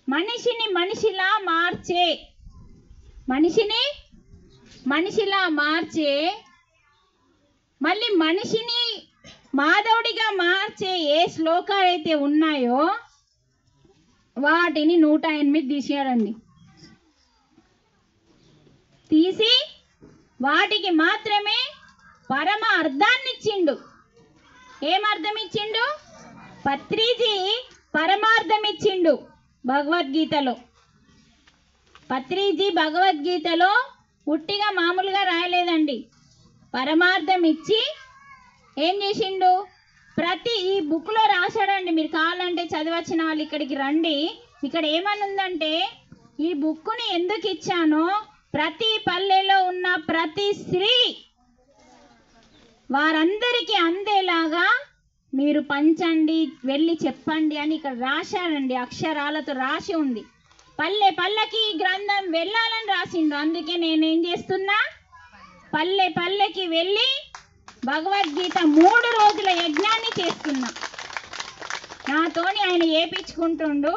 మనిషిని మనిషిలా మార్చే మళ్ళీ మనిషిని మాధవుడిగా మార్చే ఏ శ్లోకాలు అయితే ఉన్నాయో వాటిని 108 తీసేయాలండి. తీసి వాటికి మాత్రమే పరమ అర్థాన్ని ఇచ్చిండు. ఏం అర్థం ఇచ్చిండు? పత్రిజీ పరమార్థం ఇచ్చిండు భగవద్గీతలో. పత్రిజీ భగవద్గీతలో ఉట్టిగా మామూలుగా రాయలేదండి, పరమార్థం ఇచ్చి ఏం చేసిండు? ప్రతి ఈ బుక్లో రాశాడండి. మీరు కావాలంటే చదివచ్చిన వాళ్ళు ఇక్కడికి రండి. ఇక్కడ ఏమని ఉందంటే, ఈ బుక్కుని ఎందుకు ఇచ్చానో, ప్రతి పల్లెలో ఉన్న ప్రతి స్త్రీ వారందరికీ అందేలాగా మీరు పంచండి, వెళ్ళి చెప్పండి అని ఇక్కడ రాశాడండి. అక్షరాలతో రాసి ఉంది. పల్లె పల్లెకి ఈ గ్రంథం వెళ్ళాలని రాసిండు. అందుకే నేనేం చేస్తున్నా, పల్లె పల్లెకి వెళ్ళి భగవద్గీత 3 రోజుల యజ్ఞాన్ని చేస్తున్నా. నాతోని ఆయన ఏపించుకుంటుండు,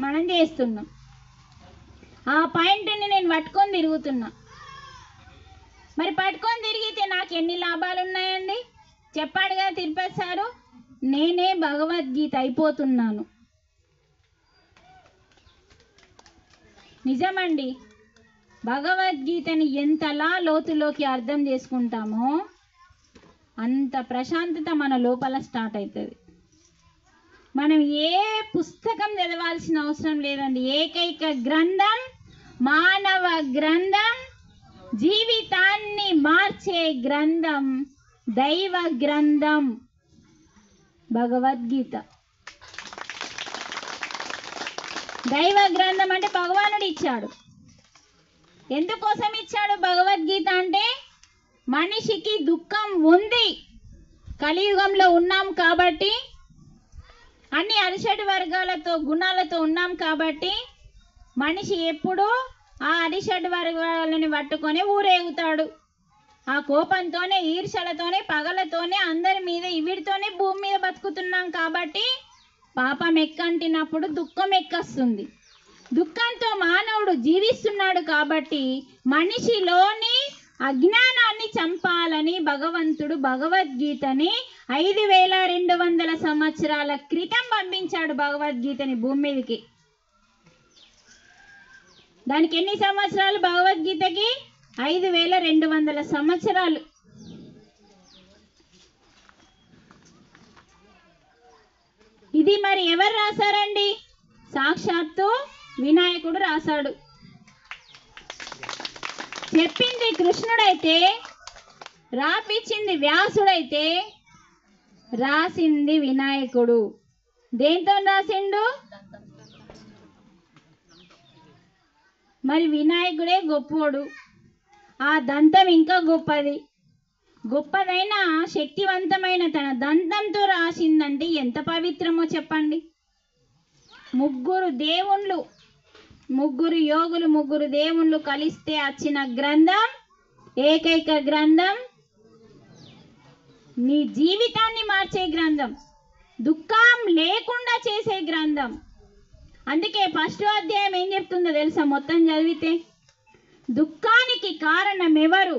మనం చేస్తున్నాం. ఆ పాయింట్ని నేను పట్టుకొని తిరుగుతున్నా. మరి పట్టుకొని తిరిగితే నాకు ఎన్ని లాభాలు ఉన్నాయండి? చెప్పాడుగా తిరుపతి సారు, నేనే భగవద్గీత అయిపోతున్నాను. నిజమండి, భగవద్గీతని ఎంతలా లోతులోకి అర్థం చేసుకుంటామో అంత ప్రశాంతత మన లోపల స్టార్ట్ అవుతుంది. మనం ఏ పుస్తకం చదవాల్సిన అవసరం లేదండి. ఏకైక గ్రంథం, మానవ గ్రంథం, జీవితాన్ని మార్చే గ్రంథం, దైవ గ్రంథం భగవద్గీత. దైవ గ్రంథం అంటే భగవానుడు ఇచ్చాడు. ఎందుకోసం ఇచ్చాడు భగవద్గీత అంటే, మనిషికి దుఃఖం ఉంది, కలియుగంలో ఉన్నాం కాబట్టి, అన్ని అరిషడ్ వర్గాలతో గుణాలతో ఉన్నాం కాబట్టి, మనిషి ఎప్పుడూ ఆ అరిషడ్ వర్గాలని పట్టుకొని ఊరేగుతాడు. ఆ కోపంతోనే, ఈర్షలతోనే, పగలతోనే, అందరి మీద వీడితోనే భూమి మీద బతుకుతున్నాం కాబట్టి పాపం ఎక్కంటినప్పుడు దుఃఖం ఎక్కస్తుంది. దుఃఖంతో మానవుడు జీవిస్తున్నాడు కాబట్టి మనిషిలోని అజ్ఞానాన్ని చంపాలని భగవంతుడు భగవద్గీతని 5200 సంవత్సరాల క్రితం పంపించాడు. భగవద్గీతని భూమి మీదకి. దానికి ఎన్ని సంవత్సరాలు? భగవద్గీతకి 5200 సంవత్సరాలు. ఇది మరి ఎవరు రాశారండి? సాక్షాత్తు వినాయకుడు రాశాడు. చెప్పింది కృష్ణుడైతే, రాపిచ్చింది వ్యాసుడైతే, రాసింది వినాయకుడు. దేంతో రాసిండు? మరి వినాయకుడే గొప్పోడు. ఆ దంతం ఇంకా గొప్పది. గొప్పదైన శక్తివంతమైన తన దంతంతో రాసిందంటే ఎంత పవిత్రమో చెప్పండి. ముగ్గురు యోగులు, ముగ్గురు దేవుళ్ళు కలిస్తే వచ్చిన గ్రంథం, ఏకైక గ్రంథం, నీ జీవితాన్ని మార్చే గ్రంథం, దుఃఖం లేకుండా చేసే గ్రంథం. అందుకే 1వ అధ్యాయం ఏం చెప్తుందో తెలుసా? మొత్తం చదివితే, దుఃఖానికి కారణం ఎవరు?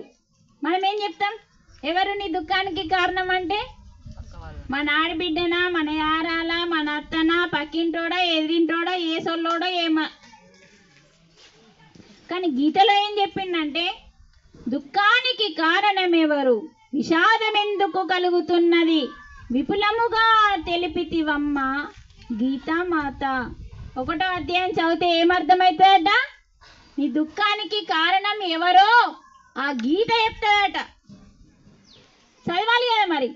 మనం ఏం చెప్తాం? ఎవరు నీ దుఃఖానికి కారణం అంటే? మన ఆడబిడ్డనా, మన యారాలా, మన అత్తనా, పక్కింటోడా, ఎదిరింటోడా, ఏ సొల్లోడో ఏమా. కానీ గీతలో ఏం చెప్పిందంటే, దుఃఖానికి కారణం ఎవరు? విషాదం ఎందుకు కలుగుతున్నది? విపులముగా తెలిపితివమ్మ గీతామాత. 1వ అధ్యాయం చదివితే ఏమర్థమవుతుందట? నీ దుఃఖానికి కారణం ఎవరో ఆ గీత చెప్తాదట. చదవాలి కదా మరి.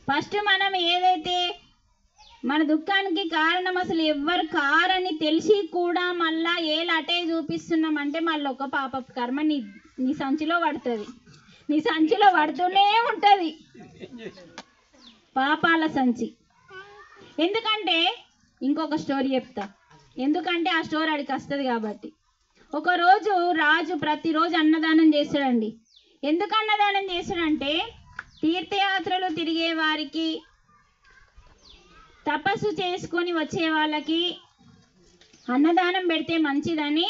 ఫస్ట్ మనం ఏదైతే మన దుఃఖానికి కారణం అసలు ఎవ్వరు కారని తెలిసి కూడా మళ్ళా ఏలాటే చూపిస్తున్నామంటే మళ్ళీ ఒక పాప కర్మ నీ సంచిలో పడుతుంది. నీ సంచిలో పడుతూనే ఉంటుంది పాపాల సంచి. ఎందుకంటే ఇంకొక స్టోరీ చెప్తా, ఎందుకంటే ఆ స్టోరీ అడికి వస్తుంది కాబట్టి. ఒకరోజు రాజు ప్రతిరోజు అన్నదానం చేస్తాడండి. ఎందుకు అన్నదానం చేస్తాడంటే, తీర్థయాత్రలు తిరిగే వారికి, తపస్సు చేసుకొని వచ్చే వాళ్ళకి అన్నదానం పెడితే మంచిదని,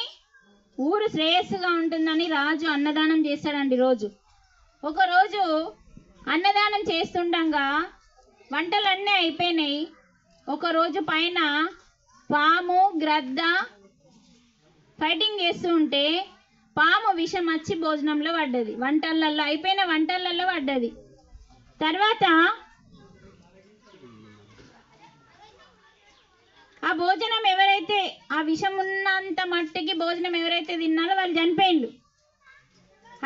ఊరు శ్రేయస్సుగా ఉంటుందని రాజు అన్నదానం చేస్తాడండి రోజు. ఒకరోజు అన్నదానం చేస్తుండగా వంటలన్నీ అయిపోయినాయి. ఒకరోజు పైన పాము, గ్రద్ద, ఫైటింగ్ చేస్తూ ఉంటే పాము విషం వచ్చి భోజనంలో పడ్డది, వంటలలో అయిపోయిన వంటలలో పడ్డది. తర్వాత ఆ భోజనం ఎవరైతే ఆ విషం ఉన్నంత మట్టికి భోజనం ఎవరైతే తిన్నారో వాళ్ళు చనిపోయిండు.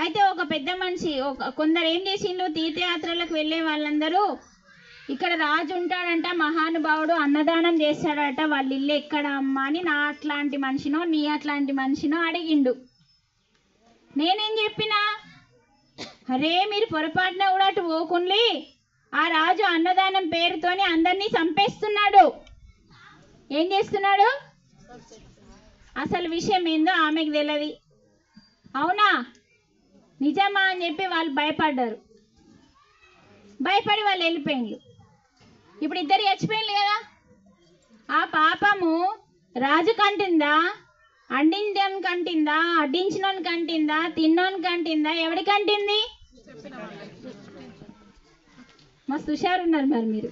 అయితే ఒక పెద్ద మనిషి కొందరు ఏం చేసిండ్రు, తీర్థయాత్రలకు వెళ్ళే వాళ్ళందరూ ఇక్కడ రాజు ఉంటాడంట, మహానుభావుడు అన్నదానం చేస్తాడట, వాళ్ళ ఇల్లు ఎక్కడ అమ్మా అని నా అట్లాంటి మనిషినో నీ అట్లాంటి మనిషినో అడిగిండు. నేనేం చెప్పినా, అరే మీరు పొరపాటున కూడా అటు పోకుండి, ఆ రాజు అన్నదానం పేరుతోని అందరినీ చంపేస్తున్నాడు. ఏం చేస్తున్నాడు? అసలు విషయం ఏందో ఆమెకు తెలియదు. అవునా నిజమా అని చెప్పి వాళ్ళు భయపడ్డారు. భయపడి వాళ్ళు వెళ్ళిపోయిండ్రు. ఇప్పుడు ఇద్దరు చచ్చిపోయిండ్రు కదా. ఆ పాపము రాజు కంటిందా, అండించని కంటిందా, అడ్డించినోని కంటిందా, తిన్నోని కంటిందా, ఎవడి కంటింది? మస్తు హుషారున్నారు మరి మీరు.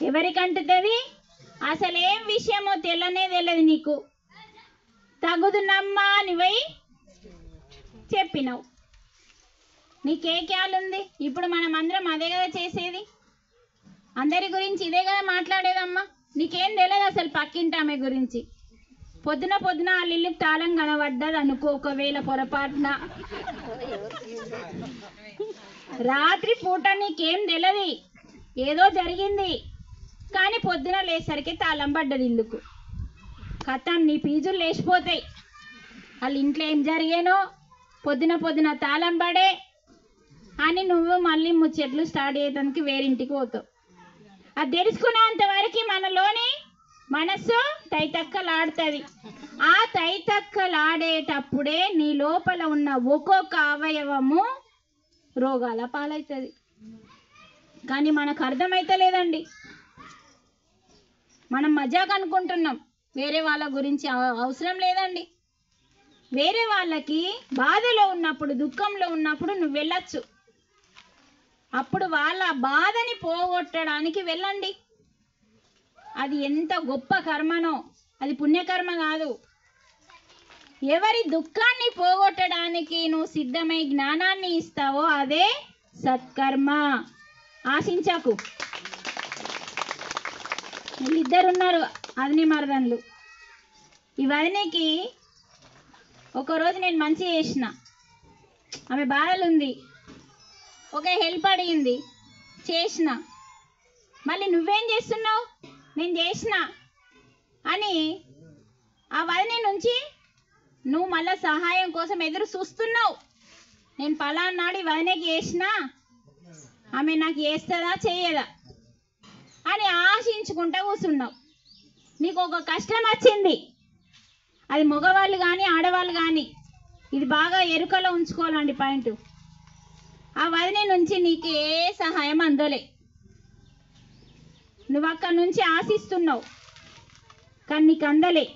ఎవరికంటుతుంది? అసలు ఏం విషయమో తెల్లనే తెలియదు నీకు. తగుదునమ్మా నువ్వై చెప్పినావు. నీకే క్యాలుంది? ఇప్పుడు మనం అందరం అదే కదా చేసేది, అందరి గురించి ఇదే కదా మాట్లాడేదమ్మా. నీకేం తెలియదు అసలు పక్కింటి ఆమె గురించి. పొద్దున వాళ్ళ ఇల్లుకి తాళం కనబడ్డది అనుకో, ఒకవేళ పొరపాటున రాత్రి పూట నీకేం తెలియదు, ఏదో జరిగింది, కానీ పొద్దున లేసరికి తాళం పడ్డది ఇల్లుకు. కథం నీ పీజులు లేచిపోతాయి. వాళ్ళ ఇంట్లో ఏం జరిగానో పొద్దున తాళం పడే అని నువ్వు మళ్ళీ ముచ్చట్లు స్టార్ట్ అయ్యేదానికి వేరింటికి పోతావు. అది తెలుసుకున్నంత వరకు మనలోని మనస్సు తైతక్కలాడుతుంది. ఆ తైతక్కలాడేటప్పుడే నీ లోపల ఉన్న ఒక్కొక్క అవయవము రోగాల పాలవుతుంది. కానీ మనకు అర్థమైతలేదండి. మనం మజాక్ అనుకుంటున్నాం, వేరే వాళ్ళ గురించి అవసరం లేదండి. వేరే వాళ్ళకి బాధలో ఉన్నప్పుడు, దుఃఖంలో ఉన్నప్పుడు నువ్వు వెళ్ళొచ్చు. అప్పుడు వాళ్ళ బాధని పోగొట్టడానికి వెళ్ళండి. అది ఎంత గొప్ప కర్మనో, అది పుణ్యకర్మ కాదు. ఎవరి దుఃఖాన్ని పోగొట్టడానికి నువ్వు సిద్ధమై జ్ఞానాన్ని ఇస్తావో అదే సత్కర్మ. ఆశించకు. వీళ్ళిద్దరున్నారు అదిని మరదన్లు. ఈ వదినికి ఒకరోజు నేను మంచి చేసిన, ఆమె బాధలు ఉంది, ఒక హెల్ప్ అడిగింది, చేసిన. మళ్ళీ నువ్వేం చేస్తున్నావు, నేను చేసిన అని ఆ వదిని నుంచి నువ్వు మళ్ళీ సహాయం కోసం ఎదురు చూస్తున్నావు. నేను పలానాడు ఈ వదినకి చేసిన, ఆమె నాకు చేస్తుందా చేయదా అని ఆశించుకుంటూ కూర్చున్నావు. నీకు ఒక కష్టం వచ్చింది, అది మగవాళ్ళు కానీ ఆడవాళ్ళు కానీ, ఇది బాగా ఎరుకలో ఉంచుకోవాలండి పాయింట్. ఆ వదిన నుంచి నీకు ఏ సహాయం అందలే, నువ్వు అక్కడి నుంచి ఆశిస్తున్నావు కానీ నీకు అందలే.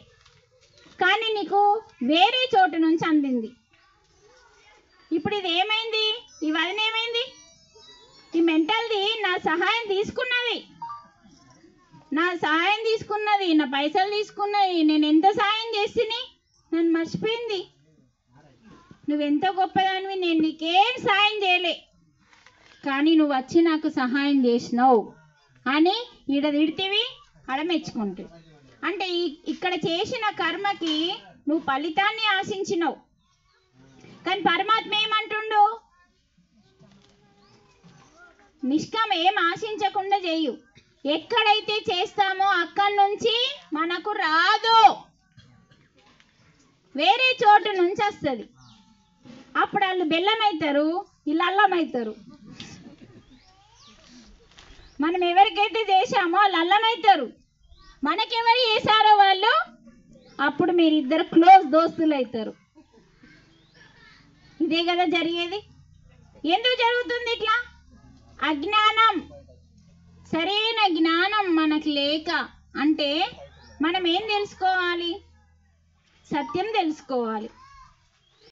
కానీ నీకు వేరే చోటు నుంచి అందింది. ఇప్పుడు ఇది ఏమైంది? ఈ వదిన ఏమైంది? ఈ మెంటల్ది నా సహాయం తీసుకున్నది, నా పైసలు తీసుకున్నది, నేను ఎంత సాయం చేసిని నన్ను మర్చిపోయింది. నువ్వెంత గొప్పదానివి, నేను నీకేం సాయం చేయలే, కానీ నువ్వు వచ్చి నాకు సహాయం చేసినావు అని ఈడ తిడితివి, ఆడ మెచ్చుకుంటావు. అంటే ఇక్కడ చేసిన కర్మకి నువ్వు ఫలితాన్ని ఆశించినావు. కానీ పరమాత్మ ఏమంటుండు? నిష్కామ ఏం ఆశించకుండా చేయు. ఎక్కడైతే చేస్తామో అక్కడి నుంచి మనకు రాదు, వేరే చోటు నుంచి వస్తుంది. అప్పుడు వాళ్ళు బెల్లం అవుతారు, వీళ్ళు అల్లం అవుతారు. మనం ఎవరికైతే చేశామో వాళ్ళు అల్లం అవుతారు, మనకెవరు చేశారో వాళ్ళు అప్పుడు మీరిద్దరు క్లోజ్ దోస్తులు అవుతారు. ఇదే కదా జరిగేది. ఎందుకు జరుగుతుంది ఇట్లా? అజ్ఞానం. సరైన జ్ఞానం మనకు లేక. అంటే మనం ఏం తెలుసుకోవాలి? సత్యం తెలుసుకోవాలి.